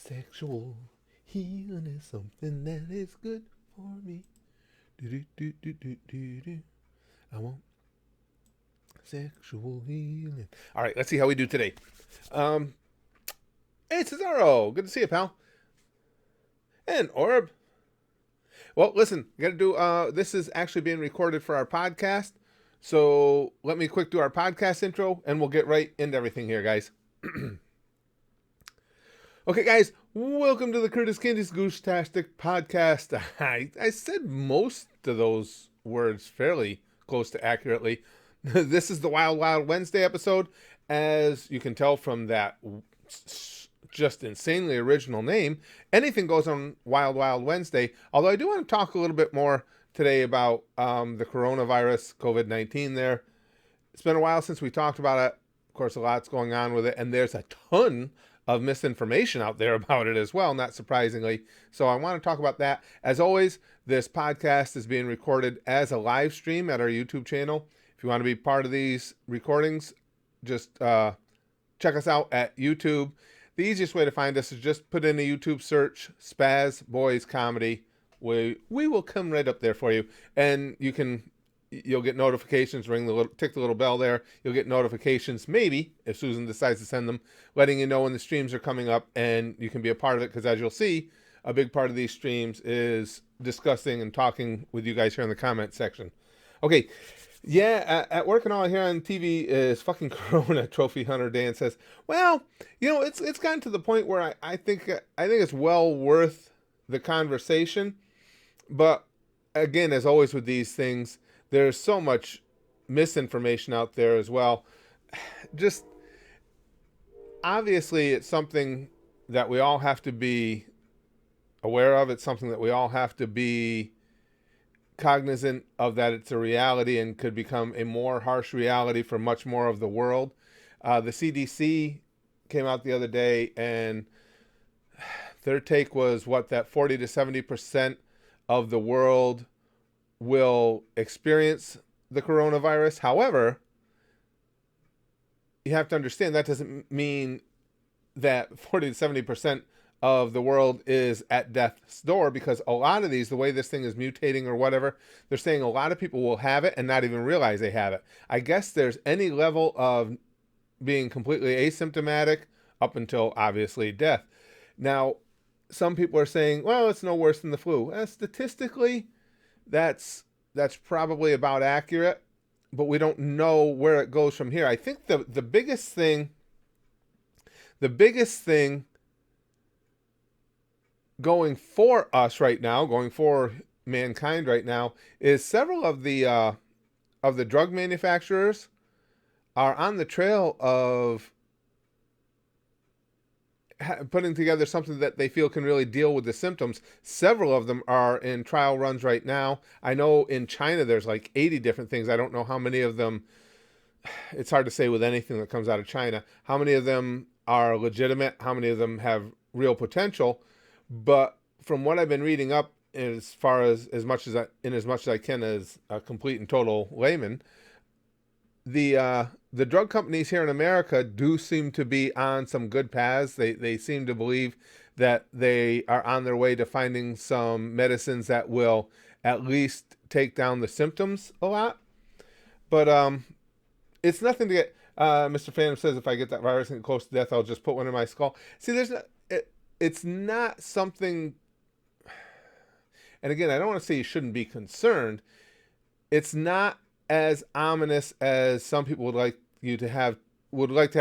Sexual healing is something that is good for me. Do do do do do do do. I want sexual healing. All right, let's see how we do today. Um, hey Cesaro, good to see you, pal. And Orb. Well, listen, I got to do. This is actually being recorded for our podcast, so let me quick do our podcast intro, and we'll get right into everything here, guys. Okay, guys, welcome to the Curtis Candy's Goosetastic podcast. I said most of those words fairly close to accurately. This is the Wild Wild Wednesday episode. As you can tell from that just insanely original name, anything goes on Wild Wild Wednesday. Although I do want to talk a little bit more today about the coronavirus, COVID-19 there. It's been a while since we talked about it. Of course, a lot's going on with it, and there's a ton of misinformation out there about it as well, not surprisingly. So I want to talk about that. As always, this podcast is being recorded as a live stream at our YouTube channel. If you want to be part of these recordings, just check us out at YouTube. The easiest way to find us is just put in a YouTube search, Spaz Boys Comedy. We will come right up there for you, and you'll get notifications, tick the little bell there. You'll get notifications, maybe, if Susan decides to send them, letting you know when the streams are coming up, and you can be a part of it, because as you'll see, a big part of these streams is discussing and talking with you guys here in the comment section. Okay, yeah, at work and all I hear on TV is fucking Corona. Trophy Hunter Dan says, well, it's gotten to the point where I think it's well worth the conversation, but again, as always with these things, there's so much misinformation out there as well. Just obviously, it's something that we all have to be aware of. It's something that we all have to be cognizant of, that it's a reality and could become a more harsh reality for much more of the world. The CDC came out the other day, and their take was that 40 to 70% of the world will experience the coronavirus. However, you have to understand that doesn't mean that 40 to 70% of the world is at death's door, because a lot of these, the way this thing is mutating or whatever, they're saying a lot of people will have it and not even realize they have it. I guess there's any level of being completely asymptomatic up until obviously death. Now, some people are saying, well, it's no worse than the flu. Statistically, that's probably about accurate, but we don't know where it goes from here. I think the biggest thing going for us right now, going for mankind right now, is several of the drug manufacturers are on the trail of putting together something that they feel can really deal with the symptoms. Several of them are in trial runs right now. I know in China there's like 80 different things. I don't know how many of them, it's hard to say with anything that comes out of China, how many of them are legitimate, how many of them have real potential. But from what I've been reading up, as much as I can as a complete and total layman, the drug companies here in America do seem to be on some good paths. They seem to believe that they are on their way to finding some medicines that will at least take down the symptoms a lot. But it's nothing to get. Mr. Phantom says, if I get that virus and get close to death, I'll just put one in my skull. See, it's not something. And again, I don't want to say you shouldn't be concerned. It's not as ominous as some people would like to have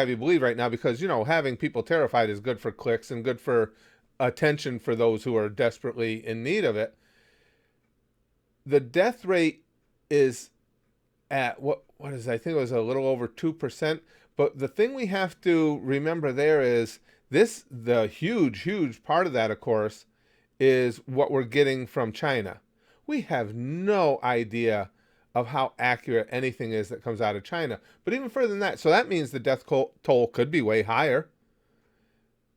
you believe right now, because having people terrified is good for clicks and good for attention for those who are desperately in need of it. The death rate is at what is, I think it was a little over 2%. But the thing we have to remember there is the huge part of that, of course, is what we're getting from China. We have no idea of how accurate anything is that comes out of China. But even further than that, so that means the death toll could be way higher.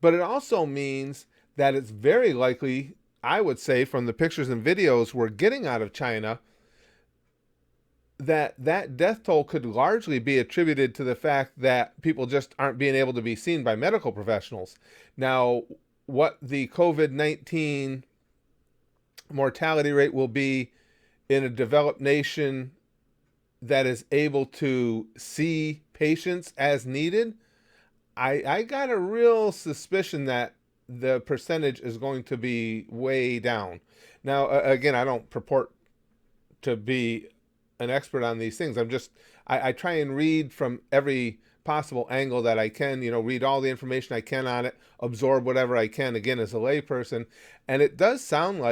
But it also means that it's very likely, I would say, from the pictures and videos we're getting out of China, that death toll could largely be attributed to the fact that people just aren't being able to be seen by medical professionals. Now, what the COVID-19 mortality rate will be in a developed nation that is able to see patients as needed, I got a real suspicion that the percentage is going to be way down. Now, again, I don't purport to be an expert on these things. I try and read from every possible angle that I can, read all the information I can on it, absorb whatever I can, again, as a layperson. And it does sound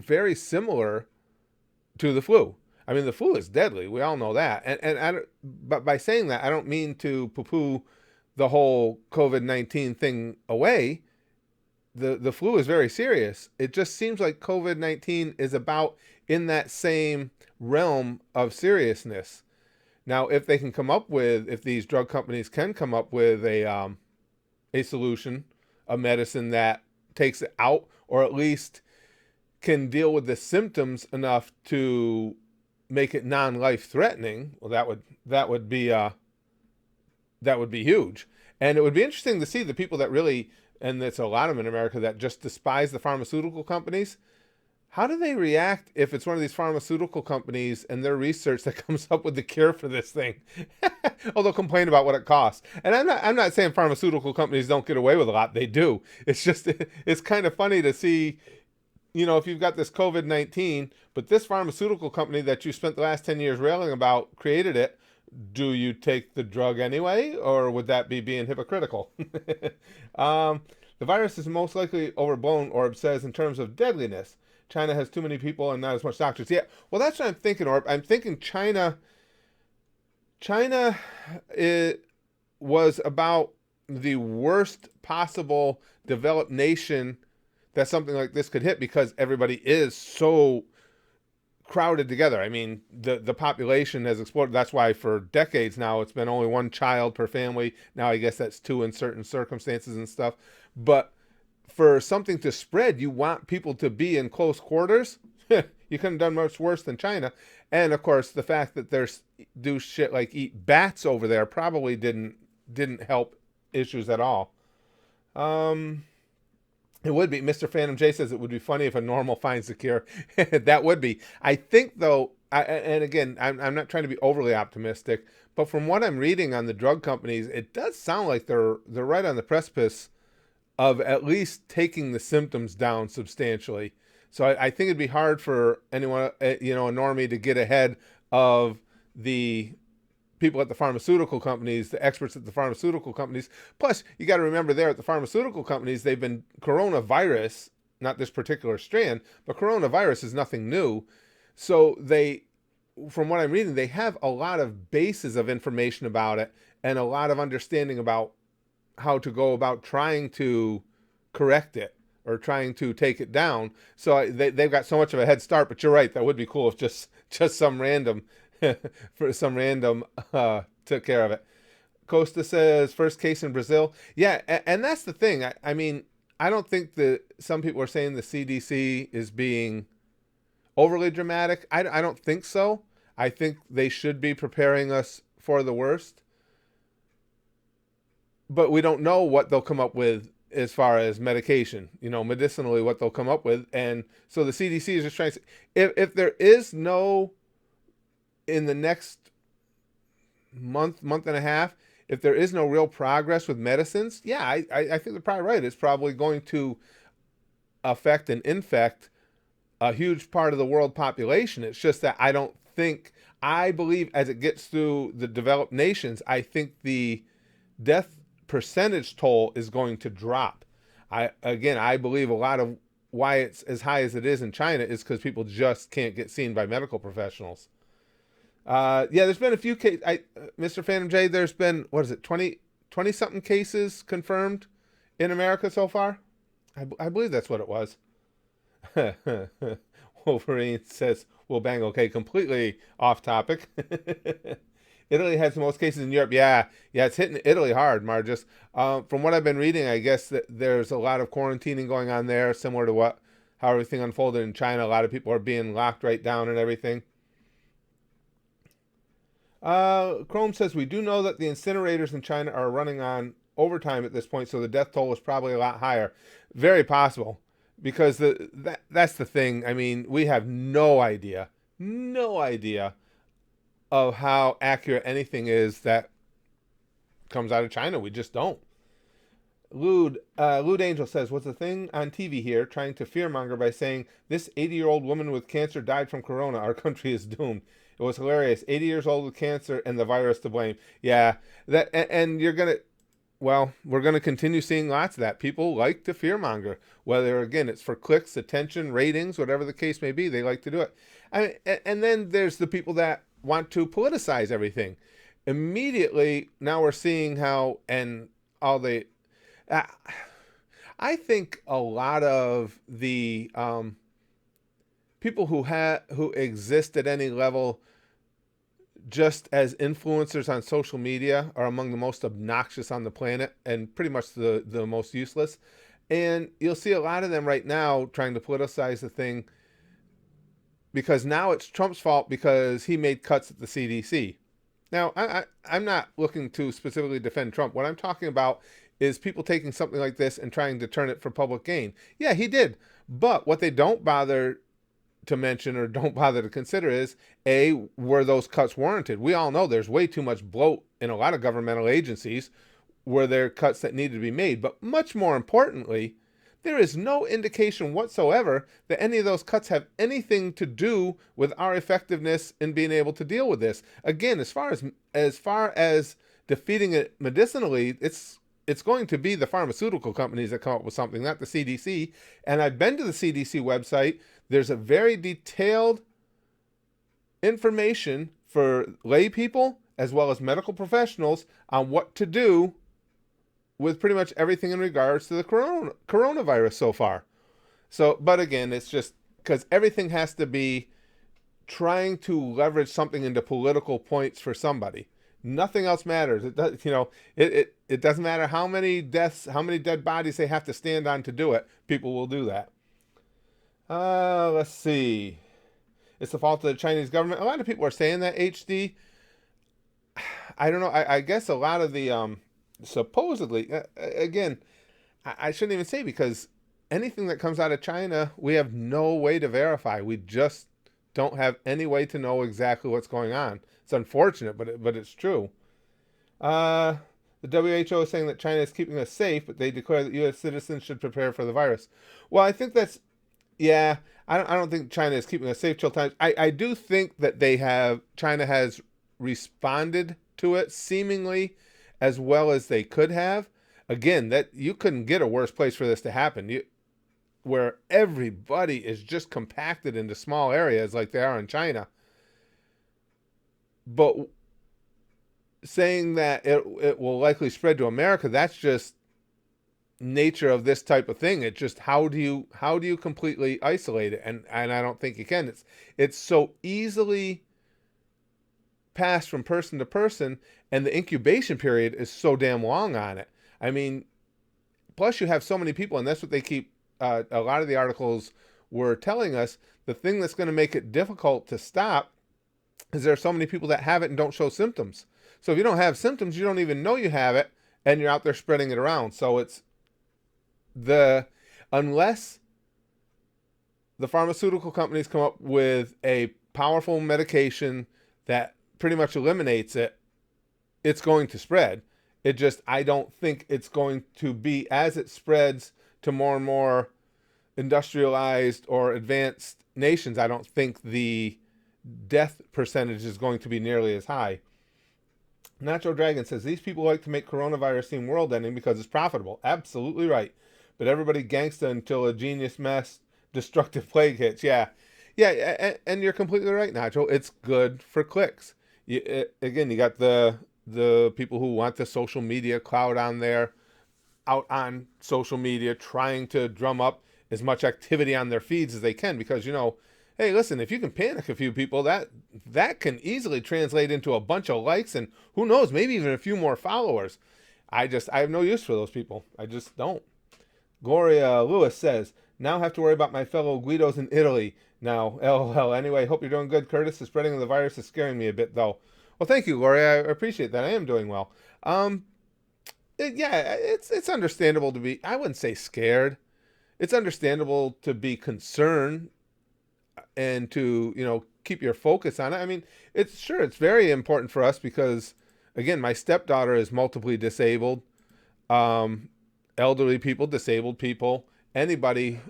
very similar to the flu. I mean, the flu is deadly. We all know that. But by saying that, I don't mean to poo-poo the whole COVID-19 thing away. The flu is very serious. It just seems like COVID-19 is about in that same realm of seriousness. Now, if these drug companies can come up with a solution, a medicine that takes it out, or at least can deal with the symptoms enough to make it non-life threatening, well, that would be huge. And it would be interesting to see the people that really, and there's a lot of them in America, that just despise the pharmaceutical companies. How do they react if it's one of these pharmaceutical companies and their research that comes up with the cure for this thing? Oh, they'll complain about what it costs. And I'm not saying pharmaceutical companies don't get away with a lot. They do. It's just, it's kind of funny to see, if you've got this COVID-19, but this pharmaceutical company that you spent the last 10 years railing about created it, do you take the drug anyway, or would that be being hypocritical? The virus is most likely overblown, Orb says, in terms of deadliness. China has too many people and not as much doctors. Yeah, well, that's what I'm thinking, Orb. I'm thinking China was about the worst possible developed nation that something like this could hit, because everybody is so crowded together. I mean, the population has exploded. That's why for decades now it's been only one child per family. Now I guess that's two in certain circumstances and stuff. But for something to spread, you want people to be in close quarters. You couldn't have done much worse than China. And of course, the fact that there's do shit like eat bats over there probably didn't help issues at all. It would be. Mr. Phantom J says it would be funny if a normal finds the cure. That would be. I think, though, and again, I'm not trying to be overly optimistic, but from what I'm reading on the drug companies, it does sound like they're right on the precipice of at least taking the symptoms down substantially. So I think it'd be hard for anyone, a normie, to get ahead of the people at the pharmaceutical companies, the experts at the pharmaceutical companies. Plus, you got to remember, there at the pharmaceutical companies, they've been coronavirus, not this particular strand, but coronavirus is nothing new. So from what I'm reading, they have a lot of bases of information about it and a lot of understanding about how to go about trying to correct it or trying to take it down. So they've got so much of a head start. But you're right, that would be cool if just some random took care of it. Costa says first case in Brazil. Yeah, and that's the thing. I mean, I don't think that some people are saying the CDC is being overly dramatic. I don't think so. I think they should be preparing us for the worst. But we don't know what they'll come up with as far as medication, medicinally, what they'll come up with. And so the CDC is just trying to, if there is no, in the next month and a half, if there is no real progress with medicines, yeah, I think they're probably right. It's probably going to affect and infect a huge part of the world population. It's just that I believe as it gets through the developed nations, I think the death percentage toll is going to drop. I believe a lot of why it's as high as it is in China is because people just can't get seen by medical professionals. There's been a few cases. Mr. Phantom J, there's been, 20 something cases confirmed in America so far? I believe that's what it was. Wolverine says, we'll bang okay, completely off topic. Italy has the most cases in Europe. Yeah, it's hitting Italy hard, Margus. From what I've been reading, I guess that there's a lot of quarantining going on there, similar to how everything unfolded in China. A lot of people are being locked right down and everything. Chrome says, we do know that the incinerators in China are running on overtime at this point, so the death toll is probably a lot higher. Very possible, because that's the thing. I mean, we have no idea of how accurate anything is that comes out of China. We just don't. Lewd Angel says, what's the thing on TV here trying to fearmonger by saying this 80-year-old woman with cancer died from corona. Our country is doomed. It was hilarious. 80 years old with cancer and the virus to blame. Yeah, that and you're going to, well, we're going to continue seeing lots of that. People like to fearmonger, whether, again, it's for clicks, attention, ratings, whatever the case may be. They like to do it. I mean, and then there's the people that want to politicize everything. Immediately, now we're seeing how, and all the, I think a lot of the people who exist at any level just as influencers on social media are among the most obnoxious on the planet, and pretty much the most useless. And you'll see a lot of them right now trying to politicize the thing, because now it's Trump's fault because he made cuts at the CDC. Now, I'm not looking to specifically defend Trump. What I'm talking about is people taking something like this and trying to turn it for public gain. Yeah, he did. But what they don't bother to mention or don't bother to consider is, A, were those cuts warranted? We all know there's way too much bloat in a lot of governmental agencies. Were there cuts that needed to be made? But much more importantly, there is no indication whatsoever that any of those cuts have anything to do with our effectiveness in being able to deal with this. Again, as far as defeating it medicinally, it's going to be the pharmaceutical companies that come up with something, not the CDC. And I've been to the CDC website. There's a very detailed information for lay people as well as medical professionals on what to do with pretty much everything in regards to the coronavirus so far. So, but again, it's just because everything has to be trying to leverage something into political points for somebody. Nothing else matters. It does, it doesn't matter how many deaths, how many dead bodies they have to stand on to do it. People will do that. Let's see. It's the fault of the Chinese government. A lot of people are saying that, HD. I don't know. I guess a lot of the supposedly, again, I shouldn't even say, because anything that comes out of China, we have no way to verify. We just don't have any way to know exactly what's going on. It's unfortunate, but it's true. The WHO is saying that China is keeping us safe, but they declare that U.S. citizens should prepare for the virus. Well, I think that's, yeah, I don't think China is keeping us safe till times. I do think that China has responded to it seemingly as well as they could have. Again, that you couldn't get a worse place for this to happen, where everybody is just compacted into small areas like they are in China. But saying that it will likely spread to America, that's just nature of this type of thing. It's just how do you completely isolate it? And I don't think you can. It's so easily passed from person to person, and the incubation period is so damn long on it. I mean, plus you have so many people, and that's what they keep, a lot of the articles were telling us, the thing that's going to make it difficult to stop is there are so many people that have it and don't show symptoms. So if you don't have symptoms, you don't even know you have it, and you're out there spreading it around. So unless the pharmaceutical companies come up with a powerful medication that pretty much eliminates it, it's going to spread. I don't think it's going to be, as it spreads to more and more industrialized or advanced nations, I don't think the death percentage is going to be nearly as high. Nacho Dragon says, these people like to make coronavirus seem world-ending because it's profitable. Absolutely right. But everybody gangsta until a genius mass destructive plague hits. Yeah, and you're completely right, Nacho. It's good for clicks. Again, you got the people who want the social media cloud on there, out on social media, trying to drum up as much activity on their feeds as they can, because, hey, listen, if you can panic a few people, that can easily translate into a bunch of likes, and who knows, maybe even a few more followers. I have no use for those people. I just don't. Gloria Lewis says, now have to worry about my fellow Guidos in Italy now. LOL. Anyway, hope you're doing good, Curtis. The spreading of the virus is scaring me a bit, though. Well, thank you, Gloria. I appreciate that. I am doing well. Yeah, it's understandable to be, I wouldn't say scared. It's understandable to be concerned and to, keep your focus on it. I mean, it's very important for us because, again, my stepdaughter is multiply disabled. Um, Elderly people, disabled people, anybody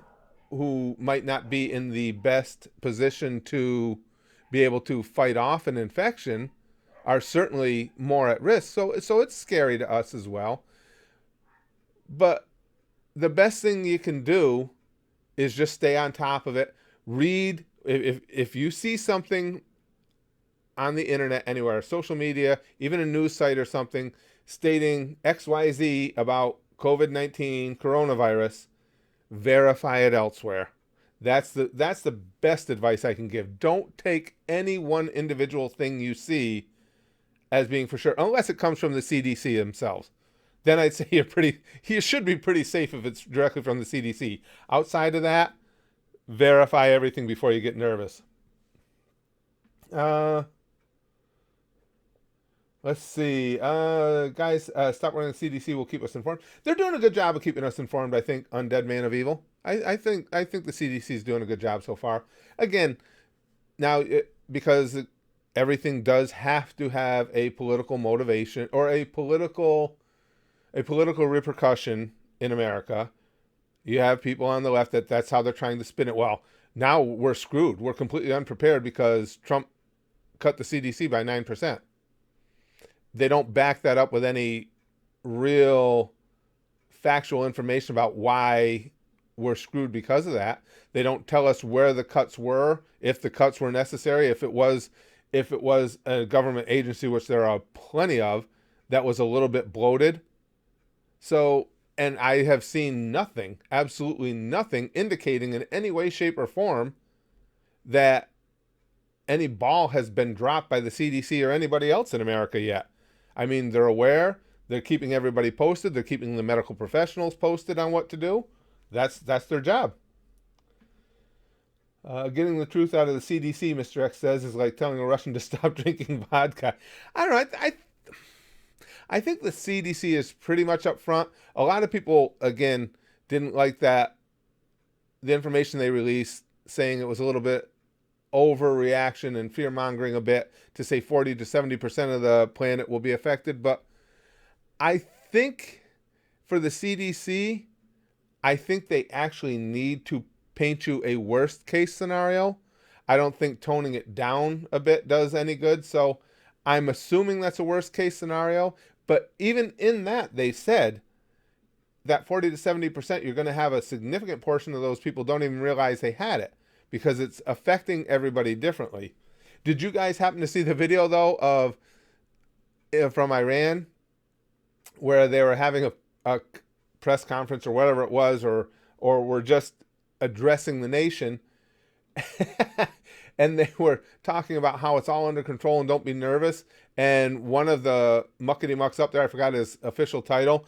who might not be in the best position to be able to fight off an infection are certainly more at risk. So it's scary to us as well. But the best thing you can do is just stay on top of it. Read, if you see something on the internet anywhere, social media, even a news site or something stating XYZ about COVID-19 coronavirus, verify it elsewhere. That's the best advice I can give. Don't take any one individual thing you see as being for sure, unless it comes from the CDC themselves. Then I'd say you should be pretty safe if it's directly from the CDC. Outside of that, verify everything before you get nervous. Uh, let's see. Guys, stop running the CDC will keep us informed. They're doing a good job of keeping us informed, I think, Undead Man of Evil. I think the CDC is doing a good job so far. Again, now because everything does have to have a political motivation or a political repercussion in America. You have people on the left that's how they're trying to spin it. Well, now we're screwed. We're completely unprepared because Trump cut the CDC by 9%. They don't back that up with any real factual information about why we're screwed because of that. They don't tell us where the cuts were, if the cuts were necessary, if it was a government agency, which there are plenty of, that was a little bit bloated. So, and I have seen nothing, absolutely nothing, indicating in any way, shape, or form that any ball has been dropped by the CDC or anybody else in America yet. I mean, they're aware. They're keeping everybody posted. They're keeping the medical professionals posted on what to do. That's their job. Getting the truth out of the CDC, Mr. X says, is like telling a Russian to stop drinking vodka. I don't know. I think the CDC is pretty much up front. A lot of people, again, didn't like that, the information they released, saying it was a little bit overreaction and fear mongering a bit to say 40 to 70% of the planet will be affected. But I think for the CDC, I think they actually need to paint you a worst case scenario. I don't think toning it down a bit does any good. So I'm assuming that's a worst case scenario. But even in that, they said that 40 to 70%, you're going to have a significant portion of those people don't even realize they had it because it's affecting everybody differently. Did you guys happen to see the video, though, of from Iran where they were having a press conference or whatever it was, or were just addressing the nation and they were talking about how it's all under control and don't be nervous, and one of the muckety mucks up there, I forgot his official title,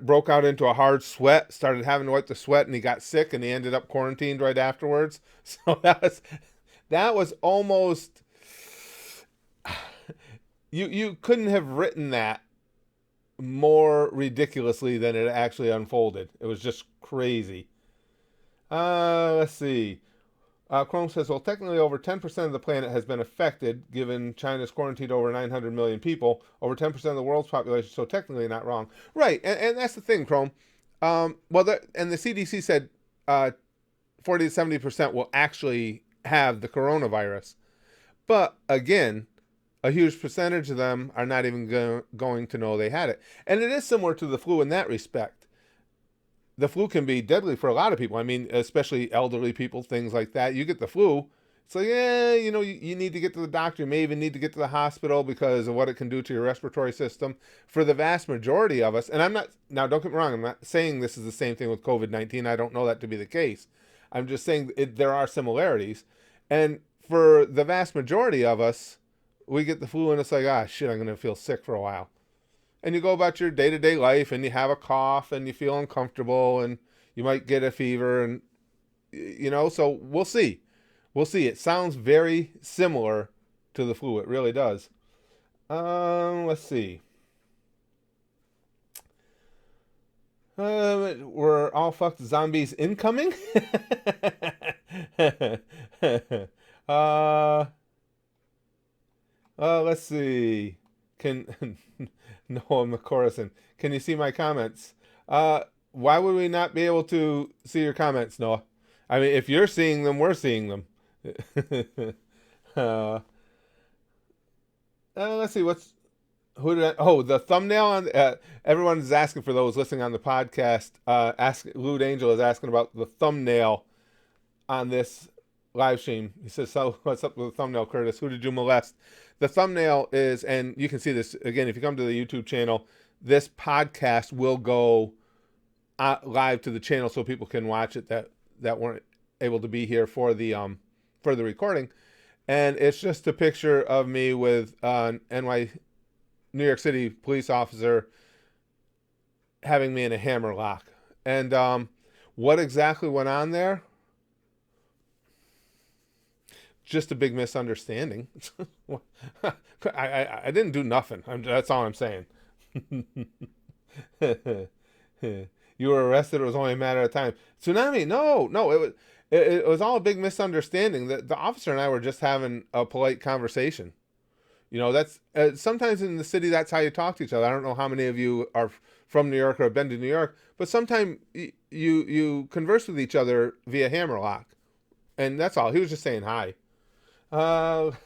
broke out into a hard sweat, started having to wipe the sweat, and he got sick and he ended up quarantined right afterwards. So that was almost, you couldn't have written that more ridiculously than it actually unfolded. It was just crazy. Let's see. Chrome says, well, technically over 10% of the planet has been affected, given China's quarantined over 900 million people, over 10% of the world's population, so technically not wrong. Right, and that's the thing, Chrome. And the CDC said 40 to 70% will actually have the coronavirus. But again, a huge percentage of them are not even going to know they had it. And it is similar to the flu in that respect. The flu can be deadly for a lot of people. I mean, especially elderly people, things like that. You get the flu, it's like, you need to get to the doctor. You may even need to get to the hospital because of what it can do to your respiratory system. For the vast majority of us, and now don't get me wrong, I'm not saying this is the same thing with COVID-19. I don't know that to be the case. I'm just saying there are similarities. And for the vast majority of us, we get the flu and it's like, shit, I'm going to feel sick for a while. And you go about your day-to-day life and you have a cough and you feel uncomfortable and you might get a fever and, so we'll see. We'll see. It sounds very similar to the flu. It really does. Let's see. We're all fucked zombies incoming? uh, let's see. Can Noah McCorison, can you see my comments? Why would we not be able to see your comments, Noah? I mean, if you're seeing them, we're seeing them. uh, let's see who did I, oh, the thumbnail on everyone is asking, for those listening on the podcast. Lewd Angel is asking about the thumbnail on this live stream. He says, "So what's up with the thumbnail, Curtis? Who did you molest?" The thumbnail is, and you can see this again if you come to the YouTube channel. This podcast will go live to the channel so people can watch it that weren't able to be here for the recording. And it's just a picture of me with New York City police officer having me in a hammer lock. And what exactly went on there? Just a big misunderstanding. I didn't do nothing. That's all I'm saying. You were arrested. It was only a matter of time. Tsunami? No. It was all a big misunderstanding. The officer and I were just having a polite conversation. You know, that's sometimes in the city, that's how you talk to each other. I don't know how many of you are from New York or have been to New York, but sometimes you converse with each other via hammerlock, and that's all. He was just saying hi. How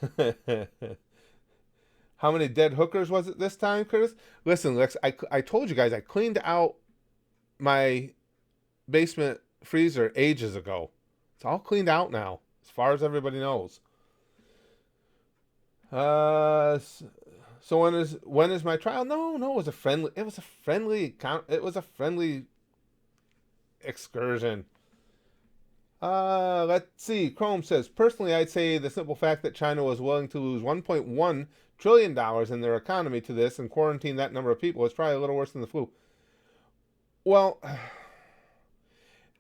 many dead hookers was it this time, Curtis? Listen, Lex, I told you guys I cleaned out my basement freezer ages ago. It's all cleaned out now, as far as everybody knows. So when is my trial? No, it was a friendly excursion. Let's see. Chrome says, personally, I'd say the simple fact that China was willing to lose $1.1 trillion in their economy to this and quarantine that number of people is probably a little worse than the flu. Well,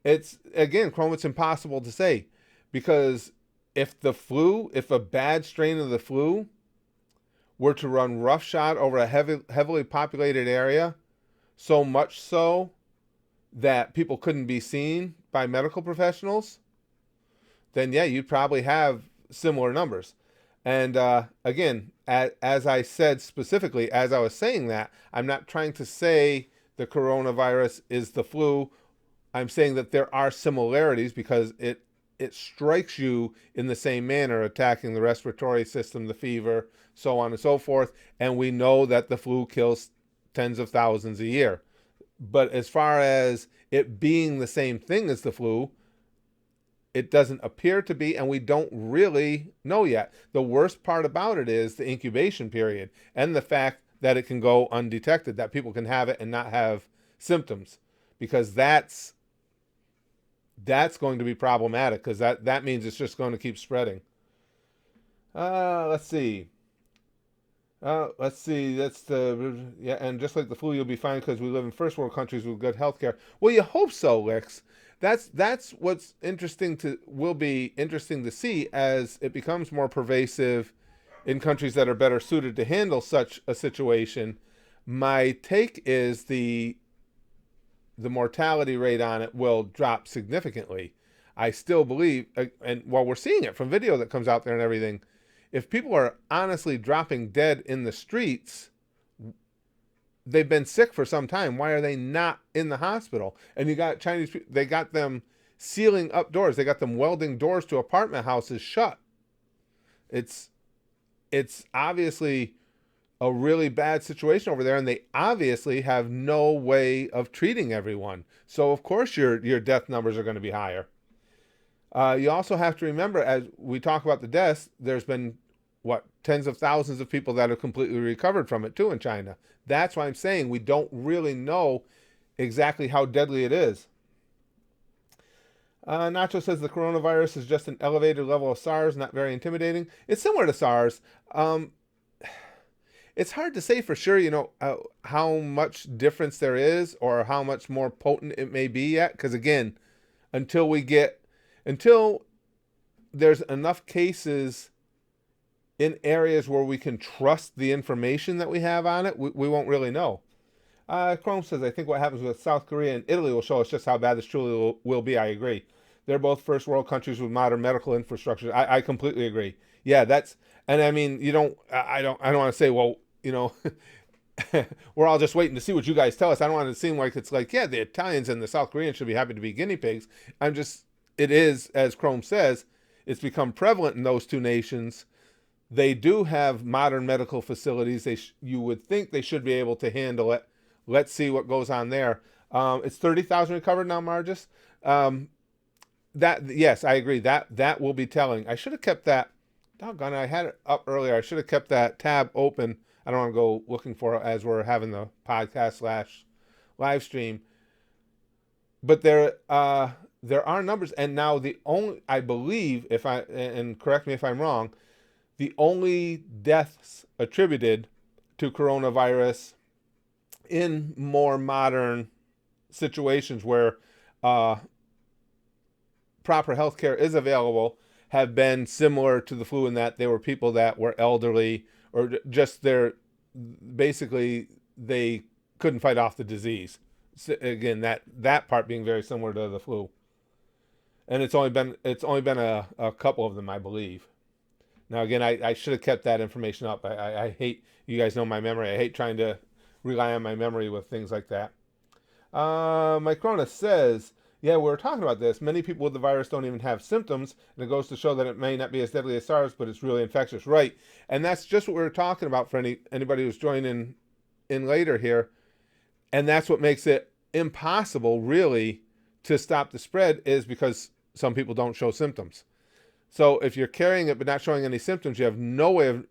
it's, again, Chrome, it's impossible to say, because if a bad strain of the flu were to run roughshod over a heavily populated area, so much so that people couldn't be seen by medical professionals, then yeah, you'd probably have similar numbers. And again, as I said specifically, as I was saying that, I'm not trying to say the coronavirus is the flu. I'm saying that there are similarities because it strikes you in the same manner, attacking the respiratory system, the fever, so on and so forth. And we know that the flu kills tens of thousands a year. But as far as it being the same thing as the flu, it doesn't appear to be, and we don't really know yet. The worst part about it is the incubation period and the fact that it can go undetected, that people can have it and not have symptoms, because that's going to be problematic, because that means it's just going to keep spreading. Let's see. That's and just like the flu, you'll be fine because we live in first world countries with good healthcare. Well, you hope so, Lex. That's what's will be interesting to see as it becomes more pervasive in countries that are better suited to handle such a situation. My take is the mortality rate on it will drop significantly. I still believe, and while we're seeing it from video that comes out there and everything, if people are honestly dropping dead in the streets, they've been sick for some time. Why are they not in the hospital? And you got Chinese people, they got them sealing up doors. They got them welding doors to apartment houses shut. It's obviously a really bad situation over there, and they obviously have no way of treating everyone. So of course your death numbers are going to be higher. You also have to remember, as we talk about the deaths, there's been tens of thousands of people that have completely recovered from it too in China. That's why I'm saying we don't really know exactly how deadly it is. Nacho says the coronavirus is just an elevated level of SARS, not very intimidating. It's similar to SARS. It's hard to say for sure, how much difference there is or how much more potent it may be yet. Because again, until there's enough cases in areas where we can trust the information that we have on it, we won't really know. Chrome says, I think what happens with South Korea and Italy will show us just how bad this truly will be. I agree. They're both first world countries with modern medical infrastructure. I completely agree. Yeah, and I mean, I don't want to say, well, we're all just waiting to see what you guys tell us. I don't want it to seem like it's like, yeah, the Italians and the South Koreans should be happy to be guinea pigs. It is, as Chrome says, it's become prevalent in those two nations. They do have modern medical facilities. You would think they should be able to handle it. Let's see what goes on there. It's 30,000 recovered now, Margis. Yes, I agree. That will be telling. I should have kept that. Doggone it, I had it up earlier. I should have kept that tab open. I don't want to go looking for it as we're having the podcast / live stream. But there are numbers, and now I believe, and correct me if I'm wrong, the only deaths attributed to coronavirus in more modern situations where proper health care is available have been similar to the flu in that they were people that were elderly or just basically they couldn't fight off the disease. So again, that part being very similar to the flu. And it's only been a couple of them, I believe. Now, again, I should have kept that information up. I hate, you guys know my memory. I hate trying to rely on my memory with things like that. Microna says, yeah, we were talking about this. Many people with the virus don't even have symptoms, and it goes to show that it may not be as deadly as SARS, but it's really infectious. Right. And that's just what we were talking about for anybody who's joining in later here. And that's what makes it impossible, really, to stop the spread, is because some people don't show symptoms. So if you're carrying it but not showing any symptoms, you have no way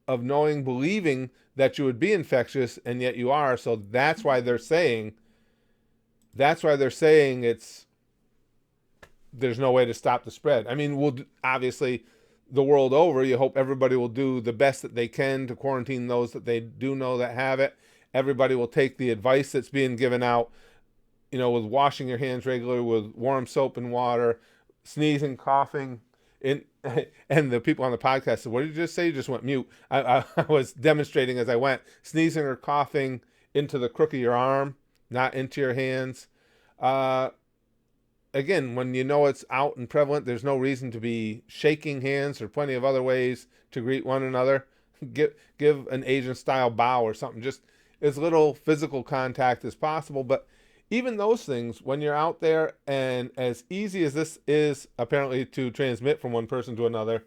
of knowing, believing that you would be infectious, and yet you are. So that's why they're saying there's no way to stop the spread. I mean, obviously the world over, you hope everybody will do the best that they can to quarantine those that they do know that have it. Everybody will take the advice that's being given out, with washing your hands regularly with warm soap and water, sneezing, coughing. And the people on the podcast said, what did you just say? You just went mute. I was demonstrating as I went, sneezing or coughing into the crook of your arm, not into your hands. Again, when you know it's out and prevalent, there's no reason to be shaking hands or plenty of other ways to greet one another. Give an Asian-style bow or something. Just as little physical contact as possible. But even those things, when you're out there, and as easy as this is apparently to transmit from one person to another,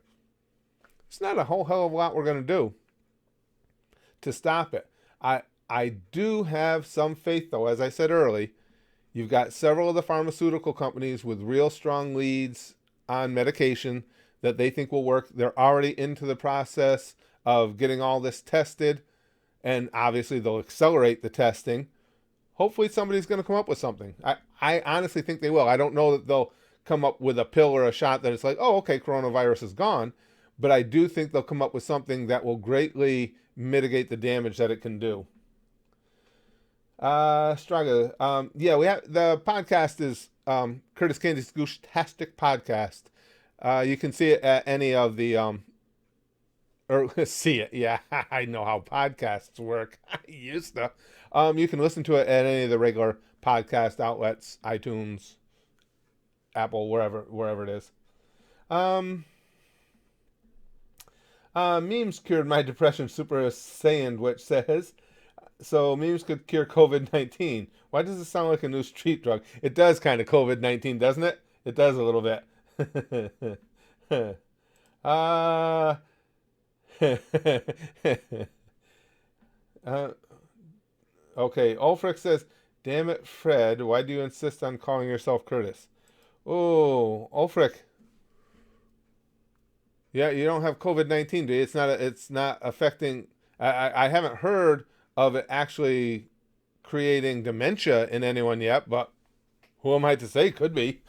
it's not a whole hell of a lot we're going to do to stop it. I do have some faith, though. As I said early, you've got several of the pharmaceutical companies with real strong leads on medication that they think will work. They're already into the process of getting all this tested, and obviously they'll accelerate the testing. Hopefully somebody's going to come up with something. I honestly think they will. I don't know that they'll come up with a pill or a shot that it's like, oh, okay, coronavirus is gone. But I do think they'll come up with something that will greatly mitigate the damage that it can do. Straga, we have the podcast is Curtis Candy's Gooshtastic Podcast. You can see it at any of the or see it. Yeah, I know how podcasts work. I used to. You can listen to it at any of the regular podcast outlets, iTunes, Apple, wherever it is. Memes cured my depression, Super Saiyan, which says, so memes could cure COVID-19. Why does it sound like a new street drug? It does kind of COVID-19, doesn't it? It does a little bit. Okay, Ulfric says, damn it, Fred, why do you insist on calling yourself Curtis? Oh, Ulfric. Yeah, you don't have COVID-19, do you? It's not affecting, I haven't heard of it actually creating dementia in anyone yet, but who am I to say? Could be.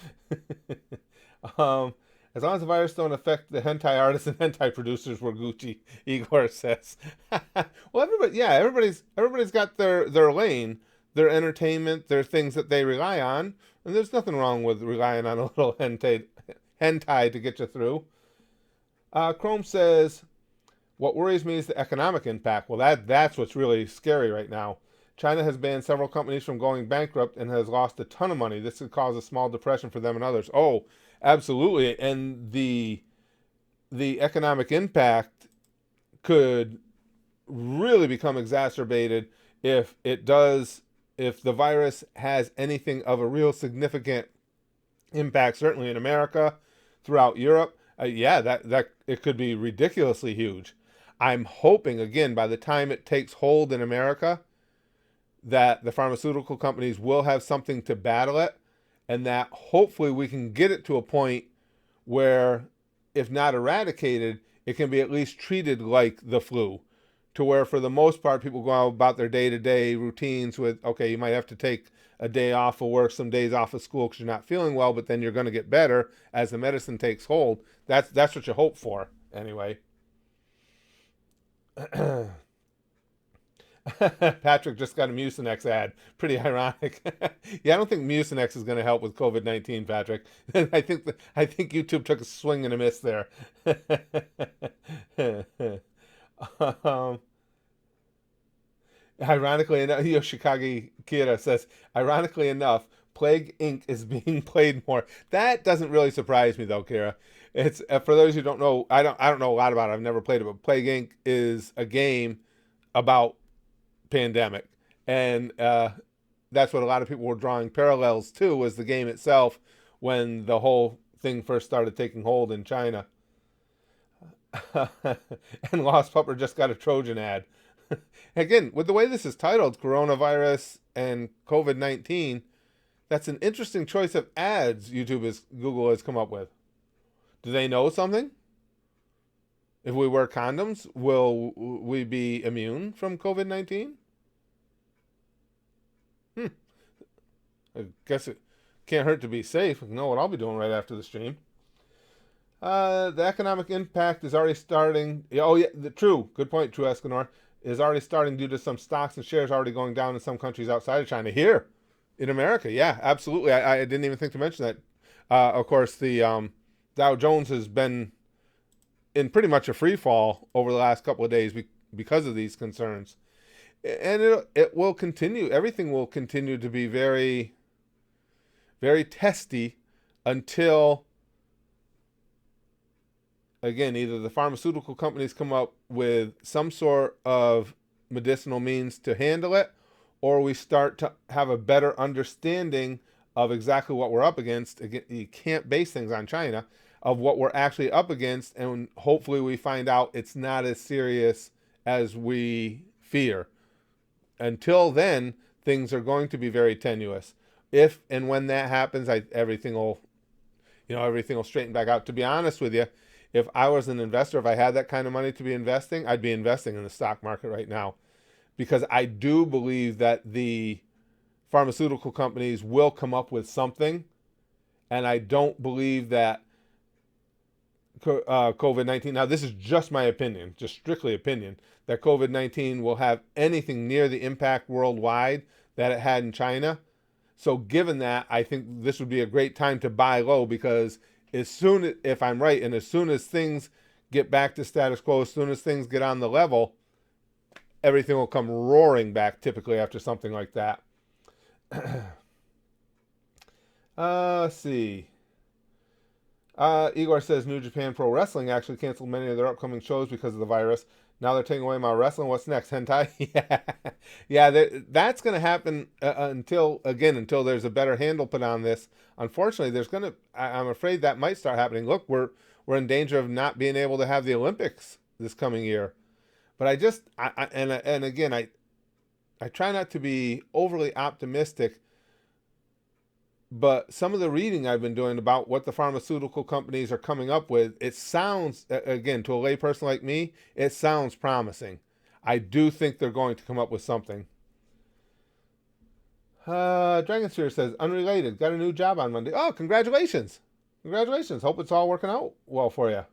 As long as the virus don't affect the hentai artists and hentai producers, we're Gucci, Igor says. Well, everybody's got their lane, their entertainment, their things that they rely on, and there's nothing wrong with relying on a little hentai to get you through. Chrome says, what worries me is the economic impact. Well, that's what's really scary right now. China has banned several companies from going bankrupt and has lost a ton of money. This could cause a small depression for them and others. Oh, absolutely. And the economic impact could really become exacerbated if the virus has anything of a real significant impact, certainly in America, throughout Europe. That it could be ridiculously huge. I'm hoping, again, by the time it takes hold in America, that the pharmaceutical companies will have something to battle it, and that hopefully we can get it to a point where, if not eradicated, it can be at least treated like the flu, to where for the most part people go about their day-to-day routines with, okay, you might have to take a day off of work, some days off of school because you're not feeling well, but then you're going to get better as the medicine takes hold. That's what you hope for, anyway. Patrick just got a Mucinex ad. Pretty ironic. Yeah, I don't think Mucinex is going to help with COVID-19, Patrick. I think YouTube took a swing and a miss there. um, Ironically enough, Yoshikage Kira says, ironically enough, Plague Inc. is being played more. That doesn't really surprise me though, Kira. It's for those who don't know, I don't know a lot about it. I've never played it, but Plague Inc. is a game about pandemic, and that's what a lot of people were drawing parallels to, was the game itself when the whole thing first started taking hold in China. And Lost Pupper just got a Trojan ad. Again, with the way this is titled, coronavirus and COVID-19, that's an interesting choice of ads Google has come up with. Do they know something? If we wear condoms, will we be immune from COVID-19? I guess it can't hurt to be safe. You know what I'll be doing right after the stream. The economic impact is already starting. Oh, yeah, true. Good point, True Escanor. Is already starting due to some stocks and shares already going down in some countries outside of China. Here in America, yeah, absolutely. I didn't even think to mention that. Of course, the Dow Jones has been in pretty much a free fall over the last couple of days because of these concerns. And it will continue. Everything will continue to be very, very testy until, again, either the pharmaceutical companies come up with some sort of medicinal means to handle it, or we start to have a better understanding of exactly what we're up against. Again, you can't base things on China, of what we're actually up against, and hopefully we find out it's not as serious as we fear. Until then, things are going to be very tenuous. If and when that happens, everything will straighten back out. To be honest with you, if I was an investor, if I had that kind of money to be investing, I'd be investing in the stock market right now, because I do believe that the pharmaceutical companies will come up with something, and I don't believe that COVID-19, now this is just my opinion, just strictly opinion, that COVID-19 will have anything near the impact worldwide that it had in China. So given that, I think this would be a great time to buy low, because if I'm right, and as soon as things get back to status quo, as soon as things get on the level, everything will come roaring back typically after something like that. Let's see. Igor says New Japan Pro Wrestling actually canceled many of their upcoming shows because of the virus. Now they're taking away my wrestling. What's next? Hentai? Yeah, that's going to happen until there's a better handle put on this. Unfortunately, I'm afraid that might start happening. Look, we're in danger of not being able to have the Olympics this coming year. But I try not to be overly optimistic, but some of the reading I've been doing about what the pharmaceutical companies are coming up with, it sounds, again, to a layperson like me, it sounds promising. I do think they're going to come up with something. Dragon Sphere says, unrelated, got a new job on Monday. Oh, congratulations. Congratulations. Hope it's all working out well for you.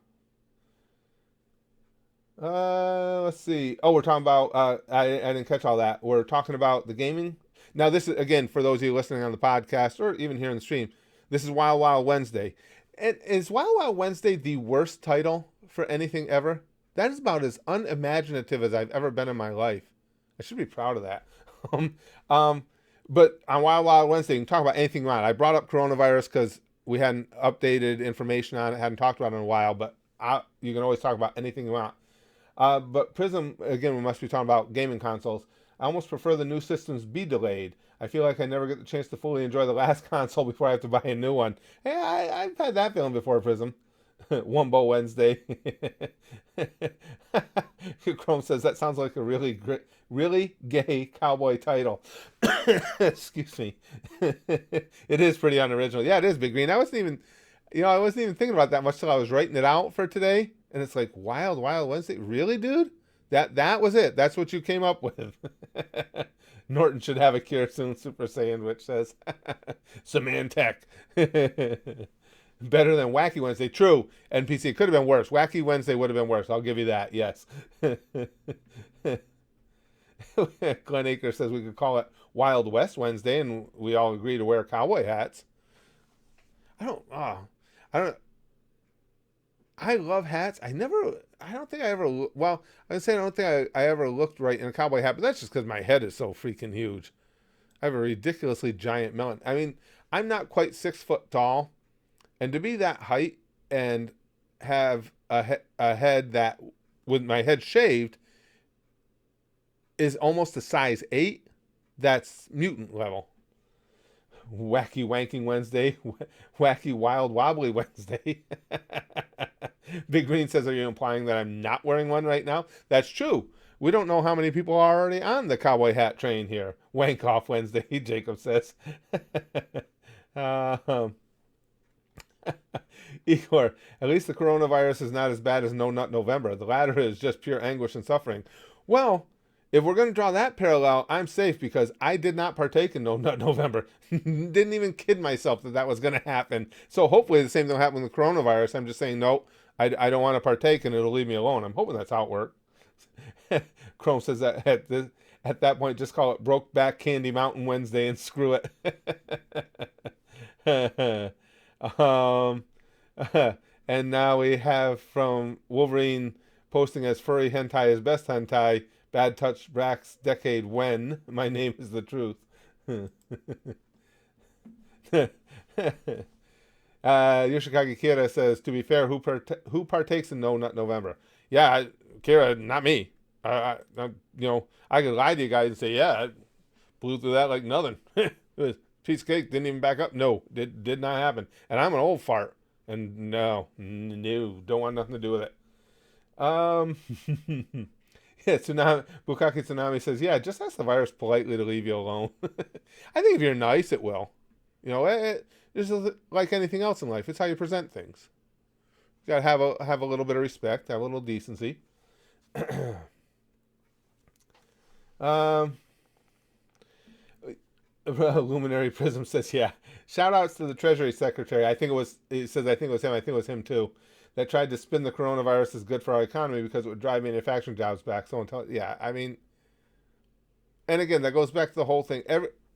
Let's see. Oh, we're talking about, I didn't catch all that. We're talking about the gaming. Now, this is, again, for those of you listening on the podcast or even here in the stream, this is Wild Wild Wednesday. And is Wild Wild Wednesday the worst title for anything ever? That is about as unimaginative as I've ever been in my life. I should be proud of that. But on Wild Wild Wednesday, you can talk about anything you want. I brought up coronavirus because we hadn't updated information on it, hadn't talked about it in a while, but you can always talk about anything you want. But Prism, again, we must be talking about gaming consoles. I almost prefer the new systems be delayed. I feel like I never get the chance to fully enjoy the last console before I have to buy a new one. Hey, I've had that feeling before, Prism. Wumbo Wednesday. Chrome says that sounds like a really gay cowboy title. Excuse me. It is pretty unoriginal. Yeah, it is, Big Green. I wasn't even thinking about that much till I was writing it out for today. And it's like, Wild Wild Wednesday? Really, dude? That was it. That's what you came up with. Norton should have a cure soon, Super Saiyan, which says, Symantec. Better than Wacky Wednesday. True. NPC, it could have been worse. Wacky Wednesday would have been worse. I'll give you that. Yes. Glenn Aker says we could call it Wild West Wednesday, and we all agree to wear cowboy hats. I love hats. I don't think I ever, well, I would say I don't think I ever looked right in a cowboy hat, but that's just because my head is so freaking huge. I have a ridiculously giant melon. I mean, I'm not quite 6 foot tall, and to be that height and have a head that, with my head shaved, is almost a size 8, that's mutant level. Wacky Wanking Wednesday, Wacky Wild Wobbly Wednesday. Big Green says, are you implying that I'm not wearing one right now? That's true. We don't know how many people are already on the cowboy hat train here. Wank Off Wednesday, Jacob says. Igor, at least the coronavirus is not as bad as No Nut November. The latter is just pure anguish and suffering. Well, if we're going to draw that parallel, I'm safe because I did not partake in No Nut November. Didn't even kid myself that was going to happen. So hopefully the same thing will happen with the coronavirus. I'm just saying, no, I don't want to partake and it'll leave me alone. I'm hoping that's how it works. Chrome says that at that point, just call it Brokeback Candy Mountain Wednesday and screw it. And now we have from Wolverine posting as furry hentai is best hentai. Bad Touch Brax Decade when my name is the truth. Yoshikage Kira says, to be fair, who partakes in No Nut November? Yeah, Kira, not me. I could lie to you guys and say, yeah, I blew through that like nothing. It was piece of cake, didn't even back up. No, did not happen. And I'm an old fart. And no, don't want nothing to do with it. Yeah, Bukaki Tsunami says, yeah, just ask the virus politely to leave you alone. I think if you're nice, it will. It's like anything else in life. It's how you present things. You gotta have a little bit of respect, have a little decency. Luminary Prism says, yeah. Shout outs to the Treasury Secretary. I think it was him too, that tried to spin the coronavirus as good for our economy because it would drive manufacturing jobs back. And again, that goes back to the whole thing.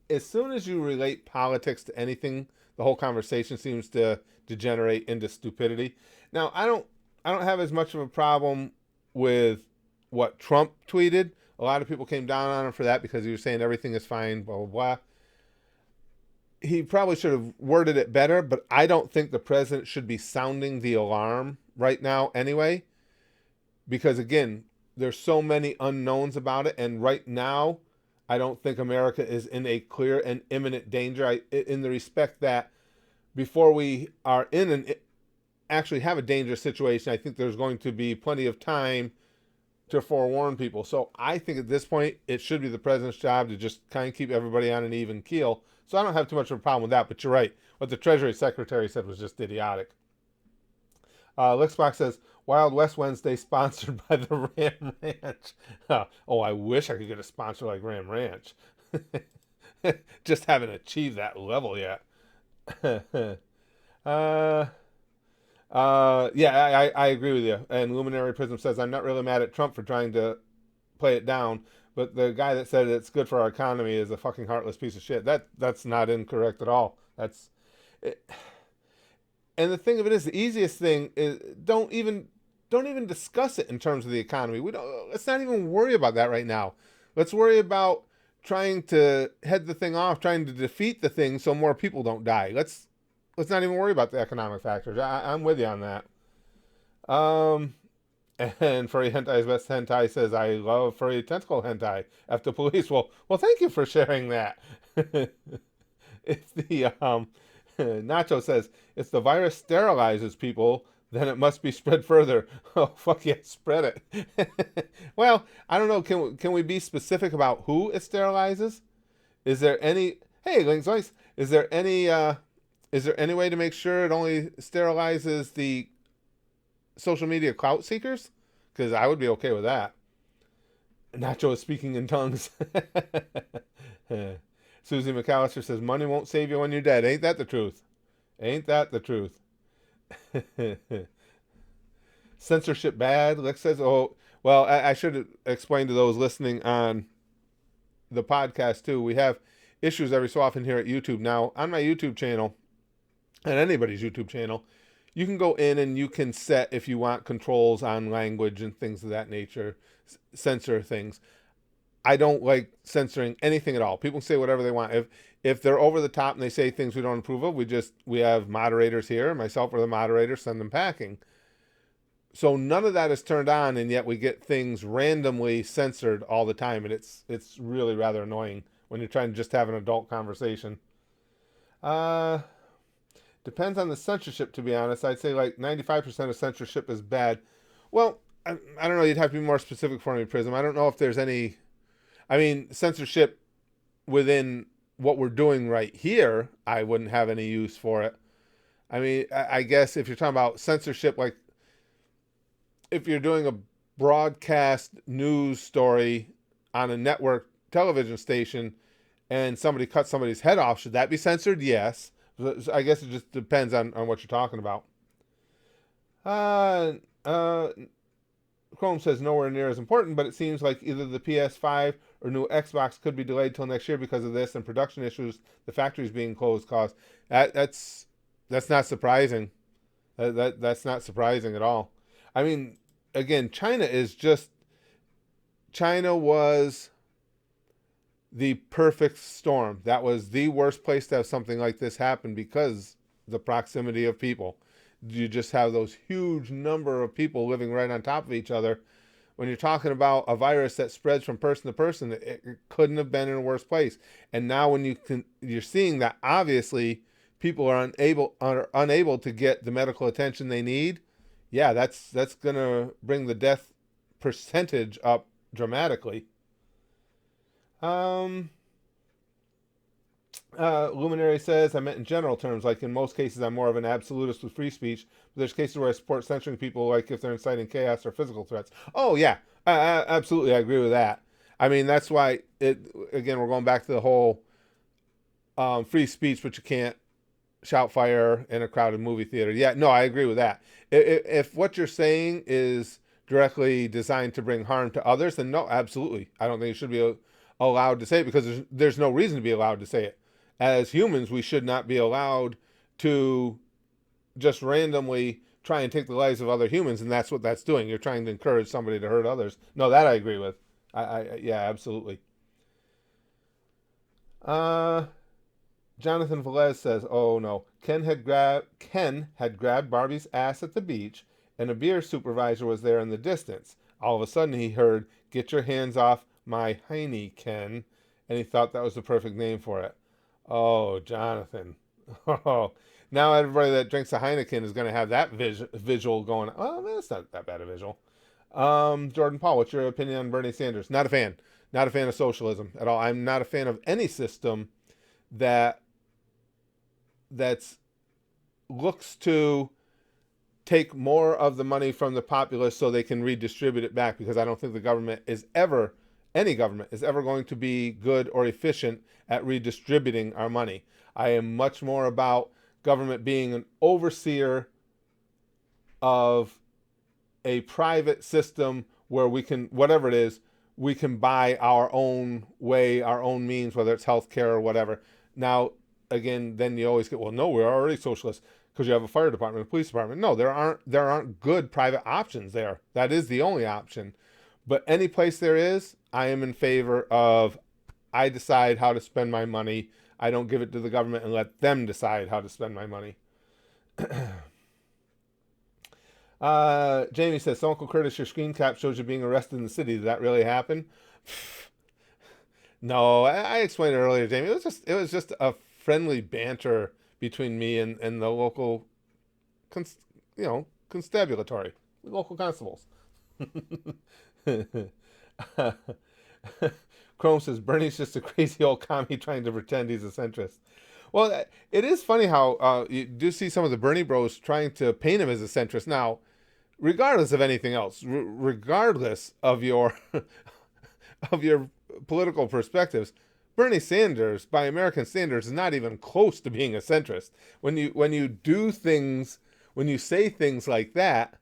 As soon as you relate politics to anything, the whole conversation seems to degenerate into stupidity. Now, I don't have as much of a problem with what Trump tweeted. A lot of people came down on him for that because he was saying everything is fine, blah, blah, blah. He probably should have worded it better, but I don't think the president should be sounding the alarm right now anyway, because again, there's so many unknowns about it, and right now, I don't think America is in a clear and imminent danger, in the respect that before we are actually have a dangerous situation, I think there's going to be plenty of time to forewarn people. So I think at this point, it should be the president's job to just kind of keep everybody on an even keel. So I don't have too much of a problem with that, but you're right. What the Treasury Secretary said was just idiotic. Lixbox says, Wild West Wednesday sponsored by the Ram Ranch. I wish I could get a sponsor like Ram Ranch. Just haven't achieved that level yet. I agree with you. And Luminary Prism says, I'm not really mad at Trump for trying to play it down, but the guy that said it's good for our economy is a fucking heartless piece of shit. That's not incorrect at all. That's it. And the thing of it is, the easiest thing is don't even discuss it in terms of the economy. Let's not even worry about that right now. Let's worry about trying to head the thing off, trying to defeat the thing so more people don't die. Let's not even worry about the economic factors. I'm with you on that. And Furry Hentai's Best Hentai says, I love furry tentacle hentai. After police, well, thank you for sharing that. If the Nacho says, if the virus sterilizes people, then it must be spread further. Oh, fuck yeah, spread it. Well, I don't know. Can we be specific about who it sterilizes? Is there any? Hey, Links Links. Is there any way to make sure it only sterilizes the social media clout seekers? Because I would be okay with that. Nacho is speaking in tongues. Susie McAllister says, money won't save you when you're dead. Ain't that the truth? Ain't that the truth? Censorship bad? Lex says, oh, well, I should explain to those listening on the podcast too. We have issues every so often here at YouTube. Now, on my YouTube channel, and anybody's YouTube channel, you can go in and you can set, if you want, controls on language and things of that nature, censor things. I don't like censoring anything at all. People can say whatever they want. If they're over the top and they say things we don't approve of, we have moderators here, myself or the moderator, send them packing. So none of that is turned on, and yet we get things randomly censored all the time, and it's really rather annoying when you're trying to just have an adult conversation. Depends on the censorship, to be honest. I'd say like 95% of censorship is bad. Well, I don't know. You'd have to be more specific for me, Prism. I don't know if there's any... I mean, censorship within what we're doing right here, I wouldn't have any use for it. I mean, I guess if you're talking about censorship, like if you're doing a broadcast news story on a network television station and somebody cuts somebody's head off, should that be censored? Yes. I guess it just depends on what you're talking about. Chrome says nowhere near as important, but it seems like either the PS5 or new Xbox could be delayed till next year because of this and production issues. The factories being closed caused. That's not surprising. That's not surprising at all. I mean, again, China was the perfect storm. That was the worst place to have something like this happen because the proximity of people. You just have those huge number of people living right on top of each other. When you're talking about a virus that spreads from person to person, it couldn't have been in a worse place. And now when you're seeing that obviously people are unable to get the medical attention they need. Yeah, that's going to bring the death percentage up dramatically. Luminary says, I meant in general terms, like in most cases I'm more of an absolutist with free speech, but there's cases where I support censoring people, like if they're inciting chaos or physical threats. Oh yeah, absolutely, I agree with that. I mean, that's why again, we're going back to the whole free speech, but you can't shout fire in a crowded movie theater. Yeah, no, I agree with that. If what you're saying is directly designed to bring harm to others, then no, absolutely. I don't think it should be allowed to say it because there's no reason to be allowed to say it. As humans, we should not be allowed to just randomly try and take the lives of other humans, and that's what that's doing. You're trying to encourage somebody to hurt others. No, that I agree with. Yeah, absolutely. Jonathan Velez says, oh no, Ken had grabbed Barbie's ass at the beach, and a beer supervisor was there in the distance. All of a sudden he heard, get your hands off my hiney, Ken, and he thought that was the perfect name for it. Oh, Jonathan. Oh, now everybody that drinks a Heineken is going to have that visual going. Oh, man, it's not that bad a visual. Jordan Paul, what's your opinion on Bernie Sanders? Not a fan. Not a fan of socialism at all. I'm not a fan of any system that looks to take more of the money from the populace so they can redistribute it back, because I don't think any government is ever going to be good or efficient at redistributing our money. I am much more about government being an overseer of a private system where we can, whatever it is, we can buy our own way, our own means, whether it's healthcare or whatever. Now, again, then you always get, well, no, we're already socialists because you have a fire department, a police department. No, there aren't good private options there. That is the only option. But any place there is, I am in favor of I decide how to spend my money. I don't give it to the government and let them decide how to spend my money. Jamie says, so Uncle Curtis, your screen cap shows you being arrested in the city. Did that really happen? No, I explained it earlier, Jamie. It was just a friendly banter between me and the local, constabulary, local constables. Chrome says, Bernie's just a crazy old commie trying to pretend he's a centrist. Well, it is funny how you do see some of the Bernie bros trying to paint him as a centrist. Now, regardless of anything else, regardless of your of your political perspectives, Bernie Sanders, by American standards, is not even close to being a centrist. When you do things, when you say things like that,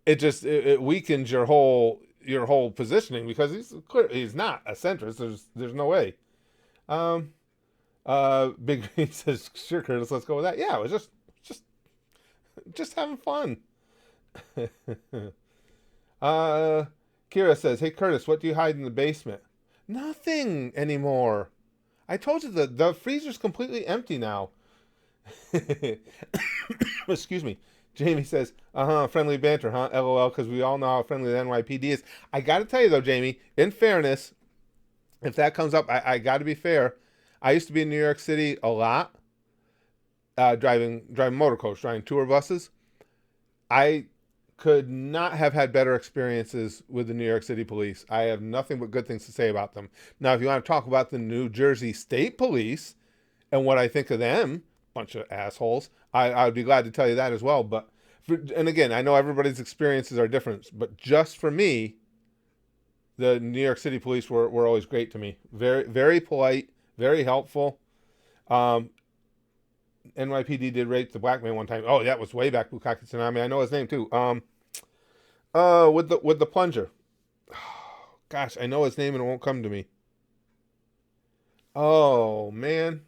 it weakens your whole positioning, because he's not a centrist. There's no way. Big Green says, sure, Curtis, let's go with that. Yeah, it was just having fun. Kira says, hey, Curtis, what do you hide in the basement? Nothing anymore. I told you the freezer's completely empty now. Excuse me. Jamie says, friendly banter, huh? LOL, because we all know how friendly the NYPD is. I got to tell you, though, Jamie, in fairness, if that comes up, I got to be fair. I used to be in New York City a lot, driving motor coach, driving tour buses. I could not have had better experiences with the New York City police. I have nothing but good things to say about them. Now, if you want to talk about the New Jersey State Police and what I think of them, bunch of assholes, I would be glad to tell you that as well. But and again, I know everybody's experiences are different, but just for me, the New York City police were always great to me. Very, very polite, very helpful. NYPD did rape the black man one time. Oh, that was way back, Bukaki Tsunami. I know his name too. With the plunger. Gosh, I know his name and it won't come to me. Oh man.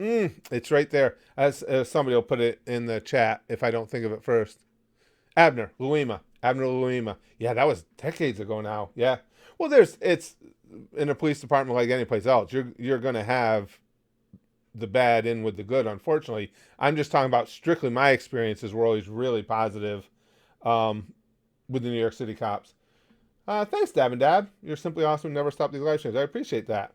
It's right there. As somebody will put it in the chat if I don't think of it first. Abner Louima. Yeah, that was decades ago now. Yeah. Well, it's in a police department like any place else. You're going to have the bad in with the good, unfortunately. I'm just talking about strictly my experiences were always really positive with the New York City cops. Thanks, Dab and Dab. You're simply awesome. Never stop these live streams. I appreciate that.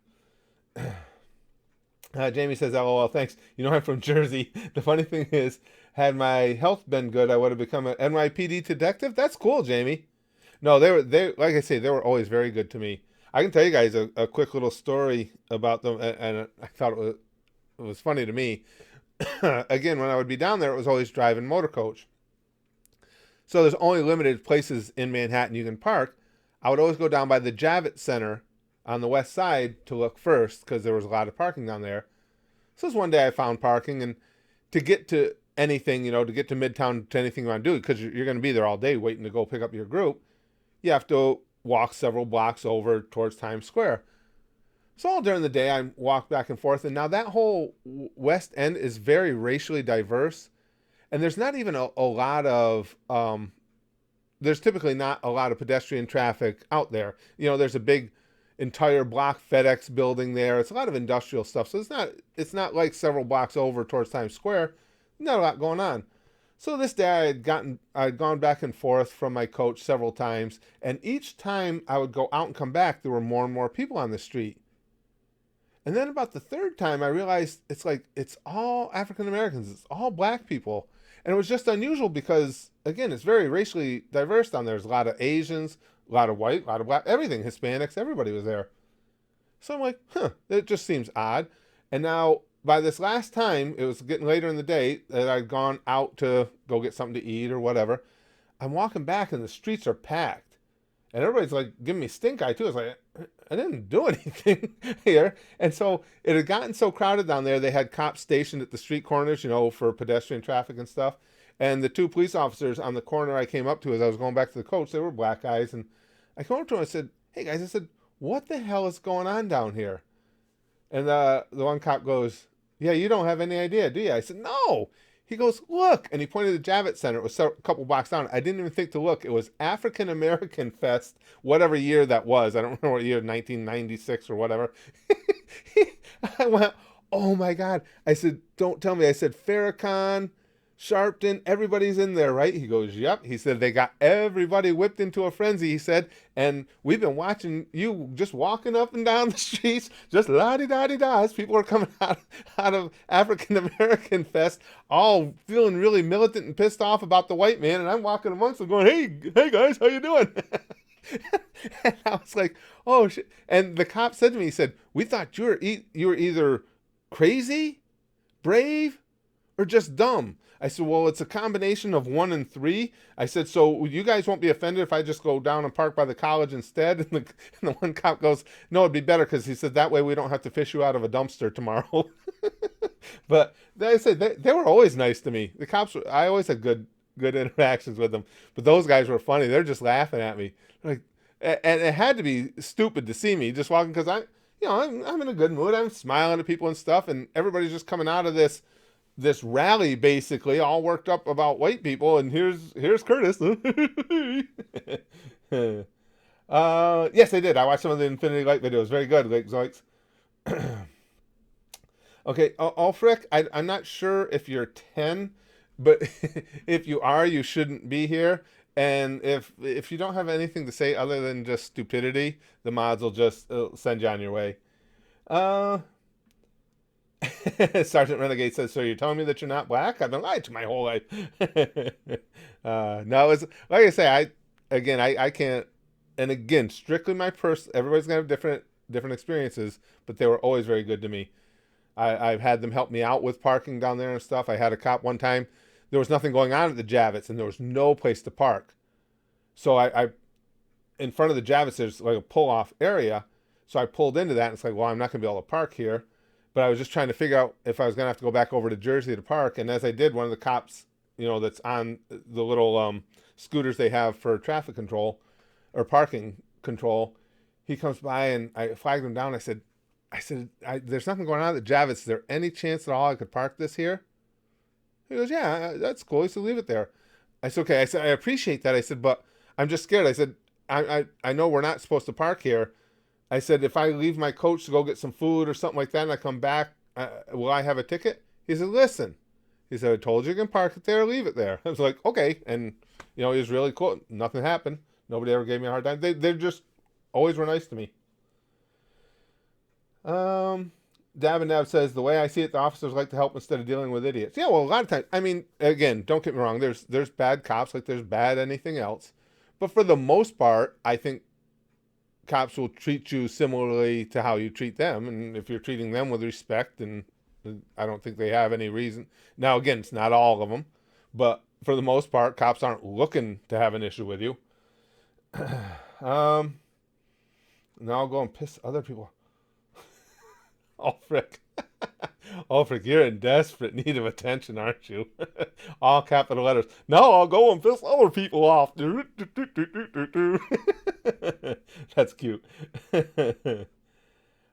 Jamie says, LOL, thanks. You know, I'm from Jersey. The funny thing is, had my health been good, I would have become an NYPD detective. That's cool, Jamie. No, they like I say, they were always very good to me. I can tell you guys a quick little story about them, and I thought it was funny to me. Again, when I would be down there, it was always driving motor coach. So there's only limited places in Manhattan you can park. I would always go down by the Javits Center on the west side to look first, because there was a lot of parking down there. So this one day I found parking, and to get to anything, to get to Midtown, to anything you want to do, because you're going to be there all day waiting to go pick up your group, you have to walk several blocks over towards Times Square. So all during the day I walk back and forth, and now that whole West End is very racially diverse, and there's not even a lot of there's typically not a lot of pedestrian traffic out there. There's a big entire block FedEx building there. It's a lot of industrial stuff. So it's not like several blocks over towards Times Square. Not a lot going on. So this day I'd gone back and forth from my coach several times, and each time I would go out and come back, there were more and more people on the street. And then about the third time I realized it's all African Americans, it's all black people. And it was just unusual because, again, it's very racially diverse down there. There's a lot of Asians, a lot of white, a lot of black, everything, Hispanics, everybody was there. So I'm like, it just seems odd. And now, by this last time, it was getting later in the day that I'd gone out to go get something to eat or whatever. I'm walking back and the streets are packed. And everybody's like giving me stink eye too. It's like, I didn't do anything here. And so it had gotten so crowded down there, they had cops stationed at the street corners, for pedestrian traffic and stuff. And the two police officers on the corner I came up to as I was going back to the coach, they were black guys. And I came up to them and I said, hey guys, I said, what the hell is going on down here? And the one cop goes, yeah, you don't have any idea, do you? I said, no. He goes, look, and he pointed to the Javits Center. It was a couple blocks down. I didn't even think to look. It was African American Fest, whatever year that was. I don't remember what year, 1996 or whatever. I went, oh my God. I said, don't tell me. I said, Farrakhan, Sharpton, everybody's in there, right? He goes, yep. He said, they got everybody whipped into a frenzy, he said, and we've been watching you just walking up and down the streets, just la-di-da-di-da, as people are coming out of African American Fest, all feeling really militant and pissed off about the white man, and I'm walking amongst them going, hey guys, how you doing? And I was like, oh shit. And the cop said to me, he said, we thought you were either crazy, brave, or just dumb. I said, well, it's a combination of 1 and 3. I said, so you guys won't be offended if I just go down and park by the college instead? And the one cop goes, no, it'd be better, because he said that way we don't have to fish you out of a dumpster tomorrow. But I said, they were always nice to me. The cops, I always had good interactions with them. But those guys were funny. They're just laughing at me. Like, and it had to be stupid to see me just walking, because I'm in a good mood. I'm smiling at people and stuff, and everybody's just coming out of this rally, basically all worked up about white people, and here's Curtis. Yes, I did. I watched some of the Infinity Light videos. Very good, like Zoiks. Okay, Ulfric, I'm not sure if you're 10, but if you are, you shouldn't be here. And if you don't have anything to say other than just stupidity, the mods will just send you on your way. Sergeant Renegade says, so you're telling me that you're not black? I've been lied to my whole life. No, it's like I say, I can't, and again, strictly my everybody's gonna have different experiences, but they were always very good to me. I've had them help me out with parking down there and stuff. I had a cop one time, there was nothing going on at the Javits, and there was no place to park. So I in front of the Javits, there's like a pull-off area, so I pulled into that, and it's like, well, I'm not gonna be able to park here. But I was just trying to figure out if I was going to have to go back over to Jersey to park. And as I did, one of the cops, that's on the little scooters they have for traffic control or parking control, he comes by, and I flagged him down. I said, there's nothing going on at the Javits. Is there any chance at all I could park this here? He goes, yeah, that's cool. He said, leave it there. I said, okay. I said, I appreciate that. I said, but I'm just scared. I said, I know we're not supposed to park here. I said, if I leave my coach to go get some food or something like that and I come back, will I have a ticket? He said, listen. He said, I told you you can park it there, leave it there. I was like, okay. And, he was really cool. Nothing happened. Nobody ever gave me a hard time. They just always were nice to me. Dab and Dab says, the way I see it, the officers like to help instead of dealing with idiots. Yeah, well, a lot of times, again, don't get me wrong. There's bad cops like there's bad anything else. But for the most part, I think cops will treat you similarly to how you treat them, and if you're treating them with respect, then I don't think they have any reason. Now, again, it's not all of them, but for the most part, cops aren't looking to have an issue with you. Now I'll go and piss other people. Ulfric, you're in desperate need of attention, aren't you? All capital letters. Now I'll go and piss other people off. That's cute.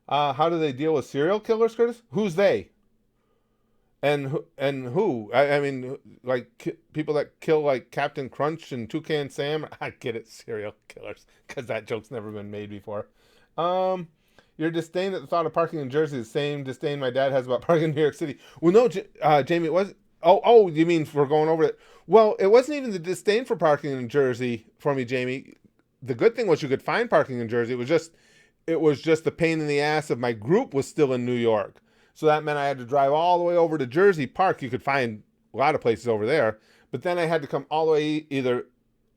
How do they deal with serial killers, Curtis? Who's they? And who? I mean, like people that kill like Captain Crunch and Toucan Sam. I get it, serial killers, because that joke's never been made before. Your disdain at the thought of parking in Jersey is the same disdain my dad has about parking in New York City. Well, no, Jamie, it was. Oh, you mean for going over it? Well, it wasn't even the disdain for parking in Jersey for me, Jamie. The good thing was you could find parking in Jersey. It was just the pain in the ass of my group was still in New York. So that meant I had to drive all the way over to Jersey Park. You could find a lot of places over there. But then I had to come all the way either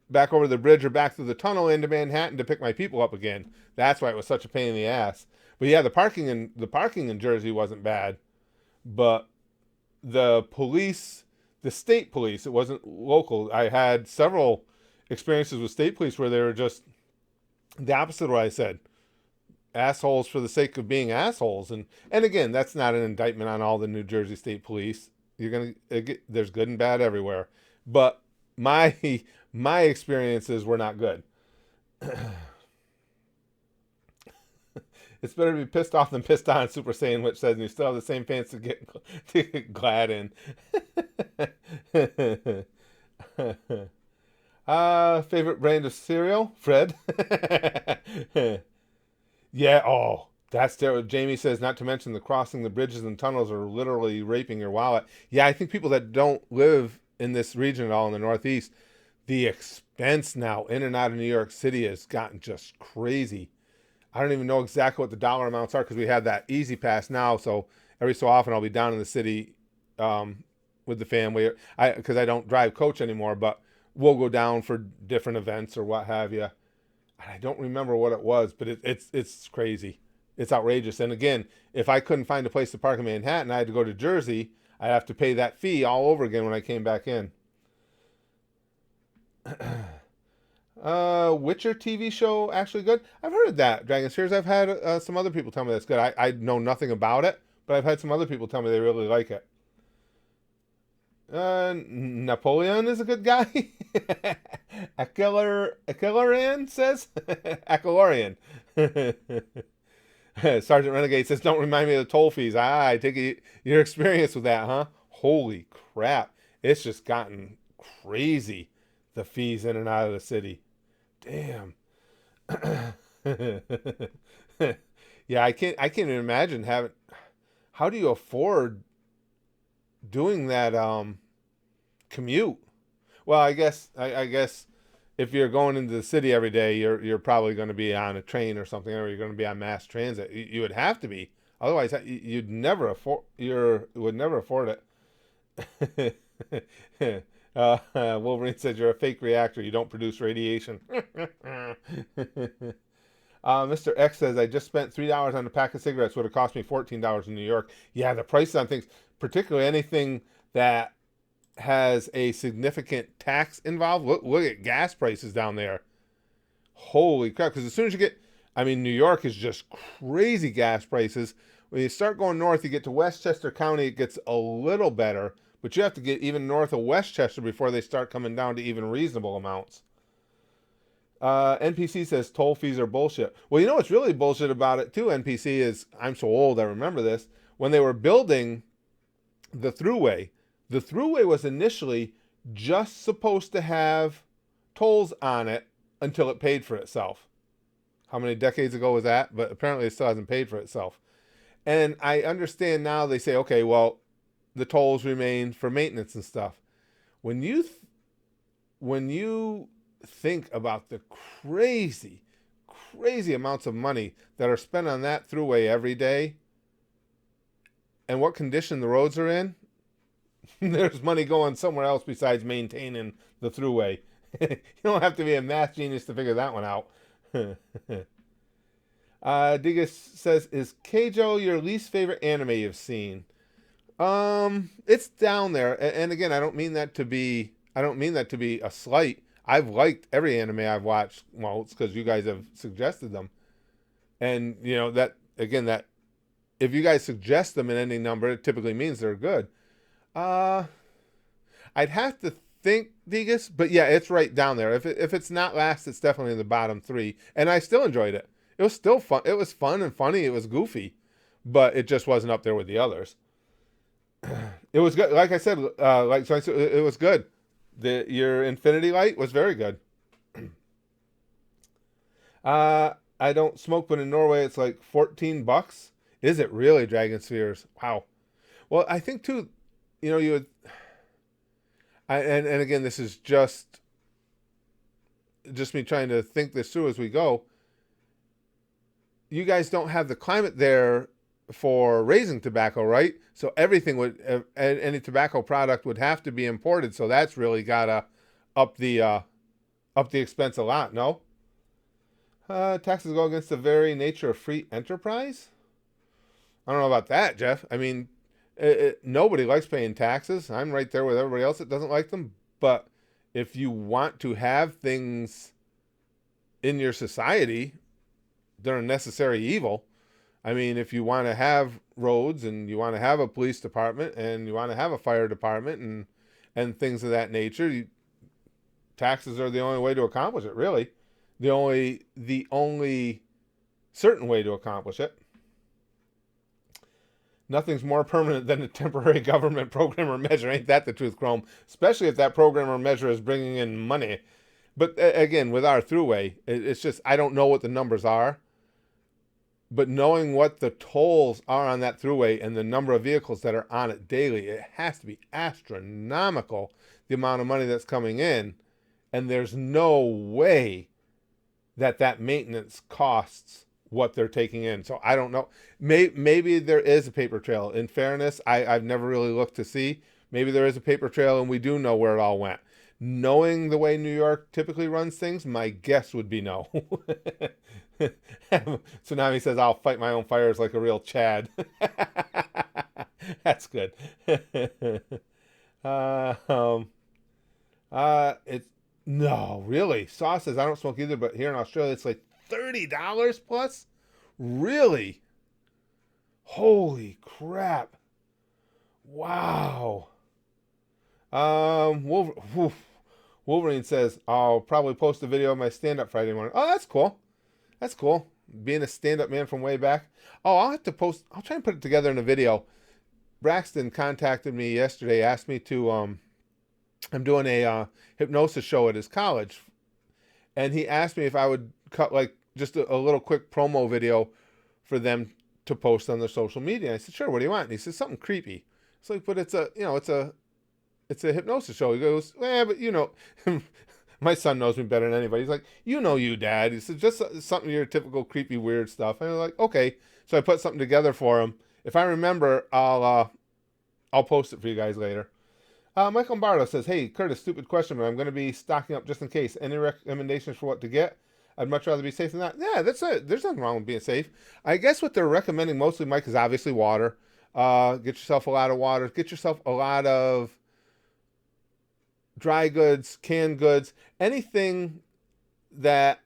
back over the bridge or back through the tunnel into Manhattan to pick my people up again. That's why it was such a pain in the ass. But yeah, the parking in Jersey wasn't bad. But the police, the state police, it wasn't local. I had several experiences with state police where they were just the opposite of what I said. Assholes for the sake of being assholes. And again, that's not an indictment on all the New Jersey State Police. There's good and bad everywhere. But my experiences were not good. It's better to be pissed off than pissed on, Super Saiyan, which says, and you still have the same pants to get glad in. Favorite brand of cereal? Fred. Yeah, oh, that's there. Jamie says, not to mention the crossing the bridges and tunnels are literally raping your wallet. Yeah, I think people that don't live in this region at all in the Northeast, the expense now in and out of New York City has gotten just crazy. I don't even know exactly what the dollar amounts are because we have that Easy Pass now. So every so often I'll be down in the city with the family. Because I don't drive coach anymore, but we'll go down for different events or what have you. I don't remember what it was, but it's crazy. It's outrageous. And again, if I couldn't find a place to park in Manhattan, I had to go to Jersey. I'd have to pay that fee all over again when I came back in. Witcher TV show actually good? I've heard that, Dragon Spheres. I've had some other people tell me that's good. I know nothing about it, but I've had some other people tell me they really like it. Napoleon is a good guy. Aquilarian says. Aquilarian. Sergeant Renegade says, don't remind me of the toll fees. I take it your experience with that, huh? Holy crap. It's just gotten crazy, the fees in and out of the city. Damn. Yeah, I can't even imagine having, how do you afford doing that commute? Well, I guess if you're going into the city every day, you're probably going to be on a train or something, or you're going to be on mass transit. You would have to be, otherwise you'd never afford would never afford it. Wolverine says you're a fake reactor. You don't produce radiation. Mr. X says I just spent $3 on a pack of cigarettes. Would have cost me $14 in New York. Yeah, the prices on things, particularly anything that has a significant tax involved. Look at gas prices down there. Holy crap. Because as soon as you get, I mean, New York is just crazy gas prices. When you start going north, you get to Westchester County, it gets a little better. But you have to get even north of Westchester before they start coming down to even reasonable amounts. NPC says toll fees are bullshit. Well, you know what's really bullshit about it too, NPC, is, I'm so old, I remember this. When they were building the Thruway was initially just supposed to have tolls on it until it paid for itself. How many decades ago was that? But apparently it still hasn't paid for itself. And I understand now they say, okay, well, the tolls remain for maintenance and stuff. When you think about the crazy amounts of money that are spent on that Thruway every day and what condition the roads are in, there's money going somewhere else besides maintaining the Thruway. You don't have to be a math genius to figure that one out. Digas says, is Keijo your least favorite anime you've seen? It's down there. And again, I don't mean that to be a slight. I've liked every anime I've watched. Well, it's because you guys have suggested them. And, you know, that if you guys suggest them in any number, it typically means they're good. I'd have to think, Degas, but yeah, it's right down there. If it's not last, it's definitely in the bottom 3. And I still enjoyed it. It was still fun. It was fun and funny. It was goofy, but it just wasn't up there with the others. It was good. Like I said, it was good. Your Infinity Light was very good. I don't smoke, but in Norway it's like $14. Is it really, Dragon Spheres? Wow. Well, I think too, you know, you would. And again, this is just me trying to think this through as we go. You guys don't have the climate there for raising tobacco, right? So everything would, any tobacco product would have to be imported. So that's really gotta up the expense a lot. No, taxes go against the very nature of free enterprise. I don't know about that, Jeff. I mean, nobody likes paying taxes. I'm right there with everybody else that doesn't like them. But if you want to have things in your society, they're a necessary evil. I mean, if you want to have roads and you want to have a police department and you want to have a fire department and things of that nature, taxes are the only way to accomplish it, really. The only certain way to accomplish it. Nothing's more permanent than a temporary government program or measure. Ain't that the truth, Chrome? Especially if that program or measure is bringing in money. But again, with our throughway, it's just, I don't know what the numbers are. But knowing what the tolls are on that throughway and the number of vehicles that are on it daily, it has to be astronomical, the amount of money that's coming in. And there's no way that maintenance costs what they're taking in. So I don't know. Maybe there is a paper trail. In fairness, I've never really looked to see. Maybe there is a paper trail and we do know where it all went. Knowing the way New York typically runs things, my guess would be no. Tsunami says, I'll fight my own fires like a real Chad. That's good. It's no, really. Saw says, I don't smoke either, but here in Australia, it's like $30 plus? Really? Holy crap. Wow. Wolverine says, I'll probably post a video of my stand-up Friday morning. Oh, that's cool. That's cool. Being a stand-up man from way back. Oh, I'll try and put it together in a video. Braxton contacted me yesterday, asked me to, I'm doing a hypnosis show at his college. And he asked me if I would cut like just a little quick promo video for them to post on their social media. I said, sure, what do you want? And he said, something creepy. It's like, but it's a hypnosis show. He goes, but my son knows me better than anybody. He's like, you, Dad. He said, just something of your typical creepy, weird stuff. And I'm like, okay. So I put something together for him. If I remember, I'll post it for you guys later. Michael Barlow says, hey, Curtis, stupid question, but I'm going to be stocking up just in case. Any recommendations for what to get? I'd much rather be safe than that. Yeah, that's it. There's nothing wrong with being safe. I guess what they're recommending mostly, Mike, is obviously water. Get yourself a lot of water. Get yourself a lot of dry goods, canned goods, anything that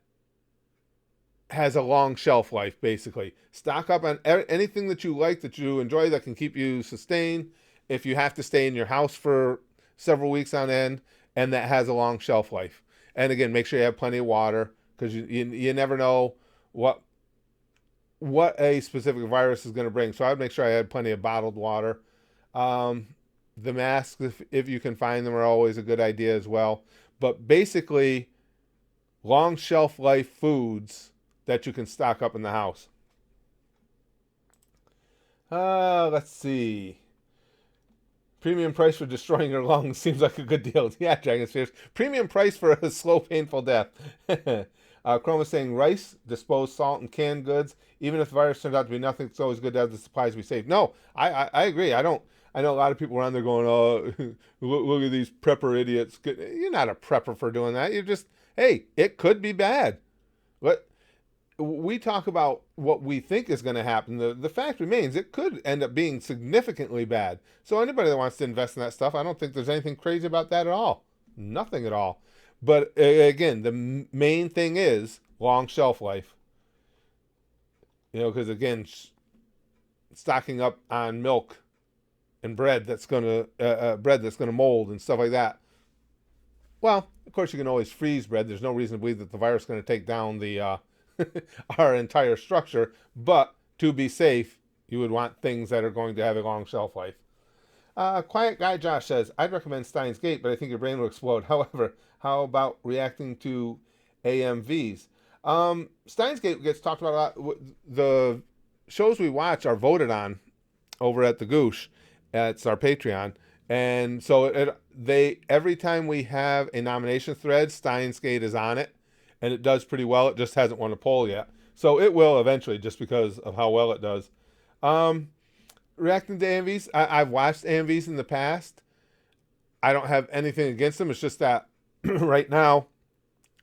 has a long shelf life, basically. Stock up on anything that you like, that you enjoy, that can keep you sustained if you have to stay in your house for several weeks on end, and that has a long shelf life. And again, make sure you have plenty of water, because you never know what a specific virus is going to bring. So I'd make sure I had plenty of bottled water. The masks, if you can find them, are always a good idea as well. But basically, long shelf life foods that you can stock up in the house. Let's see. Premium price for destroying your lungs seems like a good deal. Yeah, Dragon Spheres. Premium price for a slow, painful death. Chrome is saying rice, disposed salt, and canned goods. Even if the virus turns out to be nothing, it's always good to have the supplies we save. No, I agree. I know a lot of people around there going, oh, look at these prepper idiots. You're not a prepper for doing that. You're just, hey, it could be bad. We talk about what we think is going to happen. The fact remains, it could end up being significantly bad. So anybody that wants to invest in that stuff, I don't think there's anything crazy about that at all. Nothing at all. But again, the main thing is long shelf life. Because again, stocking up on milk and bread that's going to mold and stuff like that. Well, of course, you can always freeze bread. There's no reason to believe that the virus is going to take down the our entire structure, but to be safe, you would want things that are going to have a long shelf life. Quiet Guy Josh says, I'd recommend Steins Gate, but I think your brain will explode. However, how about reacting to AMVs? Steins Gate gets talked about a lot. The shows we watch are voted on over at the Goosh. It's our Patreon. And so every time we have a nomination thread, Steins Gate is on it. And it does pretty well. It just hasn't won a poll yet. So it will eventually, just because of how well it does. Reacting to AMVs, I've watched AMVs in the past. I don't have anything against them. It's just that right now,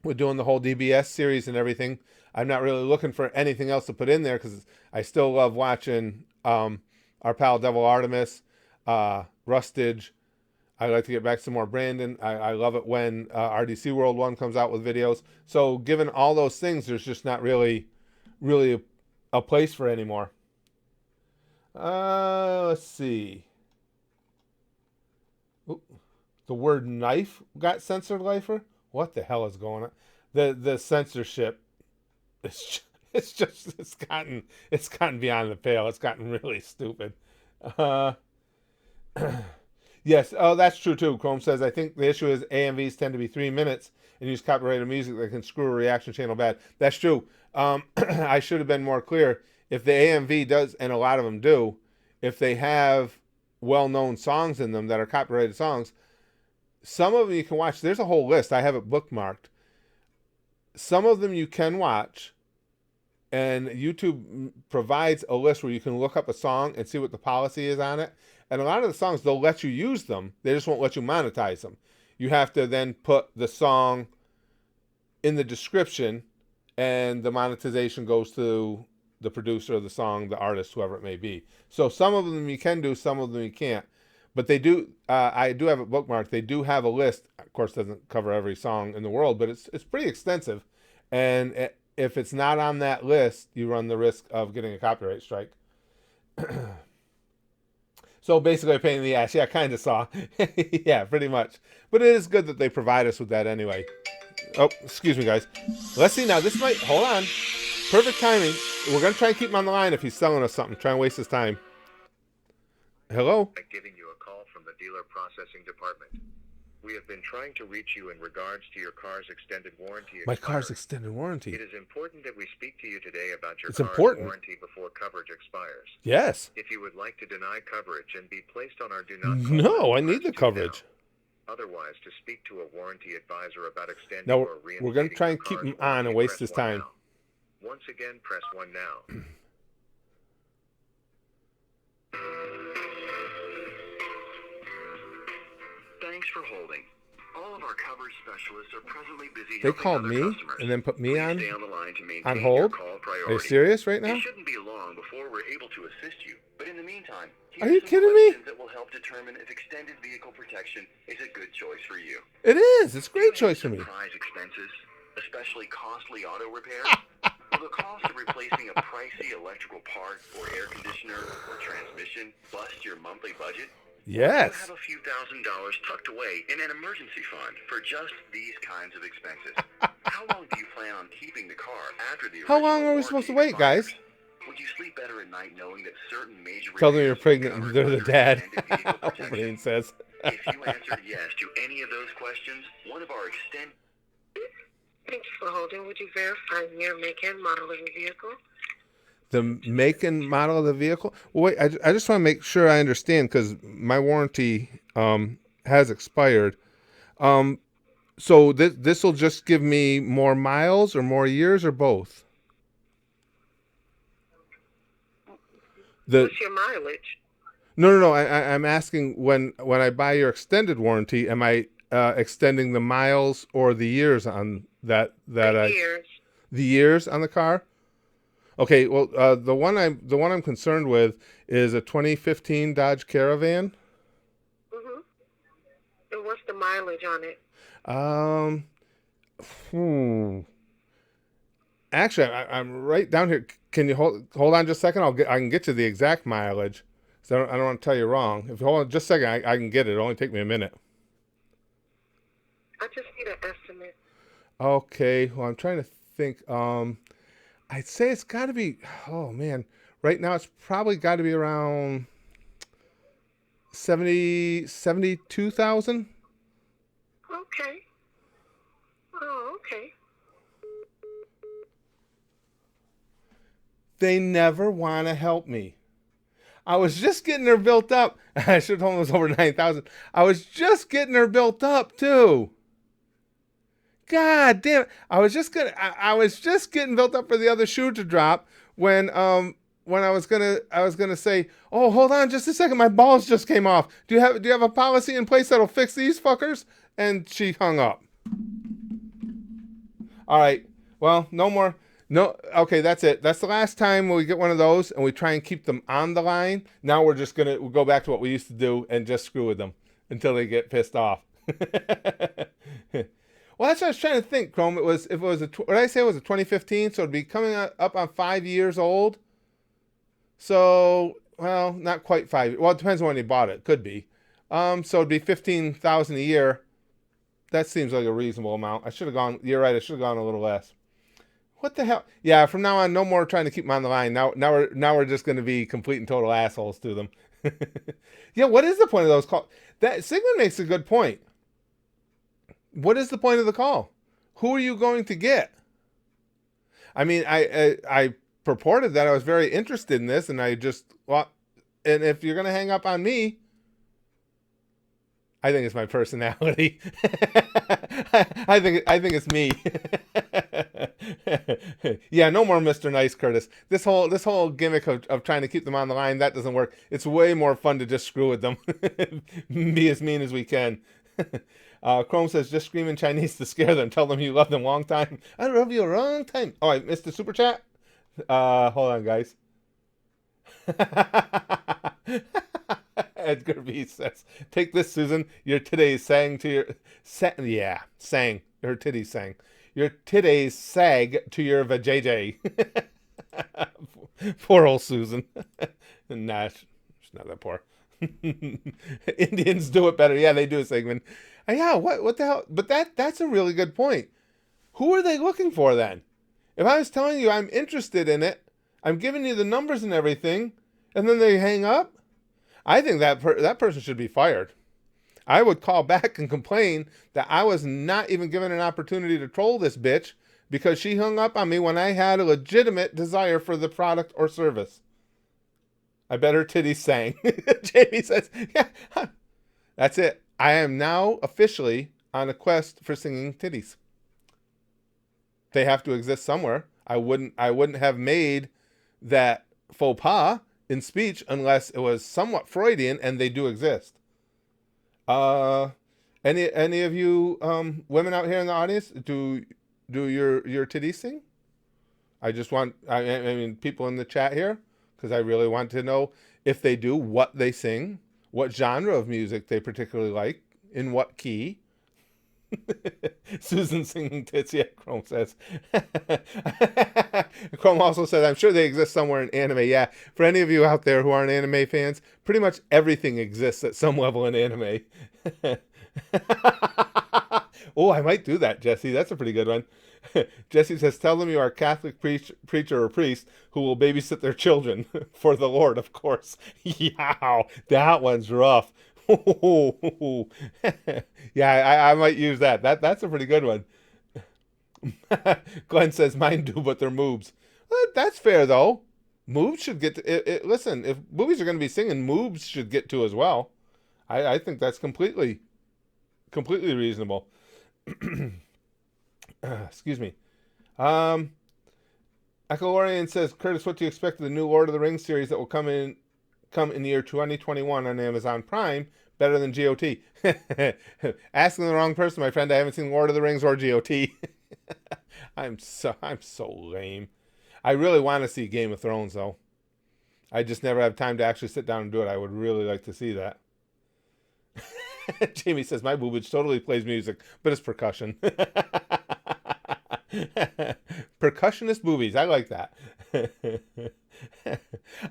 we're doing the whole DBS series and everything. I'm not really looking for anything else to put in there, because I still love watching our pal Devil Artemis, Rustage. I like to get back some more Brandon. I love it when RDC World 1 comes out with videos. So given all those things, there's just not really a place for anymore. Let's see. Ooh, the word knife got censored, Lifer? What the hell is going on? The censorship, it's gotten beyond the pale. It's gotten really stupid. Uh, yes. Oh, that's true too. Chrome says, I think the issue is AMVs tend to be 3 minutes and use copyrighted music that can screw a reaction channel bad. That's true. I should have been more clear. If the AMV does, and a lot of them do, if they have well-known songs in them that are copyrighted songs, some of them you can watch. There's a whole list. I have it bookmarked. Some of them you can watch, and YouTube provides a list where you can look up a song and see what the policy is on it. And a lot of the songs, they'll let you use them. They just won't let you monetize them. You have to then put the song in the description, and the monetization goes to the producer of the song, the artist, whoever it may be. So some of them you can do, some of them you can't. But they do, I do have it bookmarked. They do have a list. Of course, it doesn't cover every song in the world, but it's pretty extensive. And if it's not on that list, you run the risk of getting a copyright strike. So basically a pain in the ass. Yeah, kind of saw. Yeah, pretty much. But it is good that they provide us with that anyway. Oh, excuse me, guys. Let's see now. This might, hold on. Perfect timing. We're going to try and keep him on the line if he's selling us something. Try and waste his time. Hello? Giving you a call from the dealer processing department. We have been trying to reach you in regards to your car's extended warranty. My car's extended warranty. It is important that we speak to you today about your car's warranty before coverage expires. Yes. If you would like to deny coverage and be placed on our do not call No, I need the coverage. Now. Otherwise, to speak to a warranty advisor about extending now, or reinstating we're going to try and keep him on and waste his time. Now. Once again, press 1 now. Thanks for holding. All of our coverage specialists are presently busy. They called me customers. and then put me on on hold? Are you serious right now? It shouldn't be long before we're able to assist you. But in the meantime, are you kidding me? That will help determine if extended vehicle protection is a good choice for you. It is. It's a great choice for me. Surprise expenses, especially costly auto repairs. Will the cost of replacing a pricey electrical part or air conditioner or transmission bust your monthly budget? Yes. You have a few $1,000s tucked away in an emergency fund for just these kinds of expenses. How long do you plan on keeping the car after the How long are we supposed to wait, guys? Would you sleep better at night knowing that certain major Tell them you're pregnant and they're the dad. Blaine says. If you answered yes to any of those questions, one of our extended... Thanks for holding. Would you verify your make and model of the vehicle? The make and model of the vehicle? Well, wait, I just want to make sure I understand because my warranty has expired. So this will just give me more miles or more years or both? What's your mileage? No. I'm asking when I buy your extended warranty, am I extending the miles or the years on that? Years. The years on the car? Okay, well, the one I'm concerned with is a 2015 Dodge Caravan. Mhm. And what's the mileage on it? Actually, I'm right down here. Can you hold on just a second? I can get you the exact mileage. So I don't want to tell you wrong. If you hold on just a second, I can get it. It'll only take me a minute. I just need an estimate. Okay. Well, I'm trying to think. I'd say it's got to be. Oh man, right now it's probably got to be around 72,000. Okay. Oh, okay. They never want to help me. I was just getting her built up. I should have told them it was over 9,000. I was just getting her built up too. God damn it! I was just getting built up for the other shoe to drop when I was gonna say, oh, hold on just a second, my balls just came off. Do you have a policy in place that'll fix these fuckers? And she hung up. All right. Well, no more. No. Okay, that's it. That's the last time we get one of those, and we try and keep them on the line. Now we'll go back to what we used to do and just screw with them until they get pissed off. Well, that's what I was trying to think, Chrome. What did I say? It was a 2015, so it'd be coming up on 5 years old. So, well, not quite 5. Well, it depends on when you bought it. Could be. So it'd be 15,000 a year. That seems like a reasonable amount. I should have gone. You're right. I should have gone a little less. What the hell? Yeah. From now on, no more trying to keep them on the line. Now we're just going to be complete and total assholes to them. Yeah, what is the point of those calls? That Sigmund makes a good point. What is the point of the call? Who are you going to get? I mean, I purported that I was very interested in this, and and if you're going to hang up on me, I think it's my personality. I think it's me. Yeah, no more Mr. Nice, Curtis. This whole gimmick of trying to keep them on the line, that doesn't work. It's way more fun to just screw with them. Be as mean as we can. Chrome says, just scream in Chinese to scare them. Tell them you love them long time. I love you a long time. Oh, I missed the super chat. Hold on, guys. Edgar V says, take this, Susan. Your titties sang to your... sang. Her titties sang. Your titties sag to your vajayjay. Poor old Susan. Nah, she's not that poor. Indians do it better. Yeah, they do, Sigmund. Yeah, what the hell? But that's a really good point. Who are they looking for then? If I was telling you I'm interested in it, I'm giving you the numbers and everything, and then they hang up, I think that person should be fired. I would call back and complain that I was not even given an opportunity to troll this bitch because she hung up on me when I had a legitimate desire for the product or service. I bet her titties sang. Jamie says, yeah, that's it. I am now officially on a quest for singing titties. They have to exist somewhere. I wouldn't have made that faux pas in speech unless it was somewhat Freudian, and they do exist. Any of you women out here in the audience, do your titties sing? I mean people in the chat here, because I really want to know if they do, what they sing, what genre of music they particularly like, in what key. Susan singing tits, yeah, Chrome says. Chrome also says, I'm sure they exist somewhere in anime. Yeah, for any of you out there who aren't anime fans, pretty much everything exists at some level in anime. Oh, I might do that, Jesse. That's a pretty good one. Jesse says, tell them you are a Catholic preacher or priest who will babysit their children. For the Lord, of course. Yeah, that one's rough. Yeah, I might use that. That's a pretty good one. Glenn says, mine do, but they're moobs. Well, that's fair, though. Moobs should get to... listen, if movies are going to be singing, moobs should get to as well. I think that's completely reasonable. Excuse me. Echolorian says, Curtis, what do you expect of the new Lord of the Rings series that will come in the year 2021 on Amazon Prime? Better than GOT. Asking the wrong person, my friend. I haven't seen Lord of the Rings or GOT. I'm so lame. I really want to see Game of Thrones, though. I just never have time to actually sit down and do it. I would really like to see that. Jamie says, my boobage totally plays music, but it's percussion. Percussionist boobies. I like that.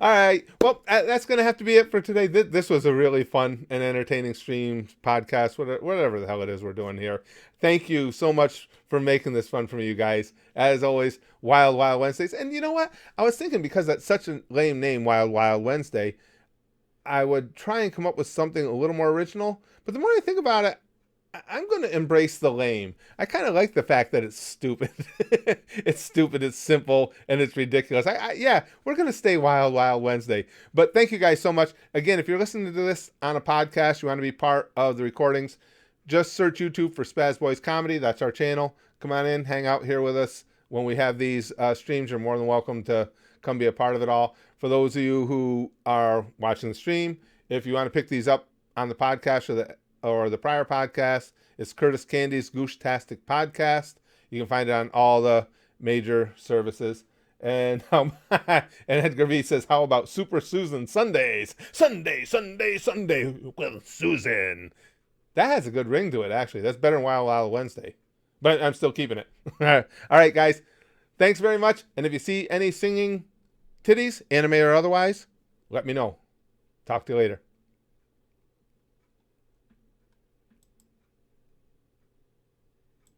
All right. Well, that's going to have to be it for today. This was a really fun and entertaining stream, podcast, whatever the hell it is we're doing here. Thank you so much for making this fun for me, you guys. As always, Wild Wild Wednesdays. And you know what? I was thinking, because that's such a lame name, Wild Wild Wednesday, I would try and come up with something a little more original. But the more I think about it, I'm going to embrace the lame. I kind of like the fact that it's stupid. It's stupid, it's simple, and it's ridiculous. Yeah, we're going to stay Wild Wild Wednesday. But thank you guys so much. Again, if you're listening to this on a podcast, you want to be part of the recordings, just search YouTube for Spaz Boys Comedy. That's our channel. Come on in, hang out here with us. When we have these streams, you're more than welcome to come be a part of it all. For those of you who are watching the stream, if you want to pick these up on the podcast or the prior podcast, it's Curtis Candy's Goosh-tastic Podcast. You can find it on all the major services. And and Edgar V says, how about Super Susan Sundays? Sunday with Susan. That has a good ring to it, actually. That's better than Wild Wild Wednesday. But I'm still keeping it. All right, guys. Thanks very much. And if you see any singing titties, anime or otherwise, let me know. Talk to you later.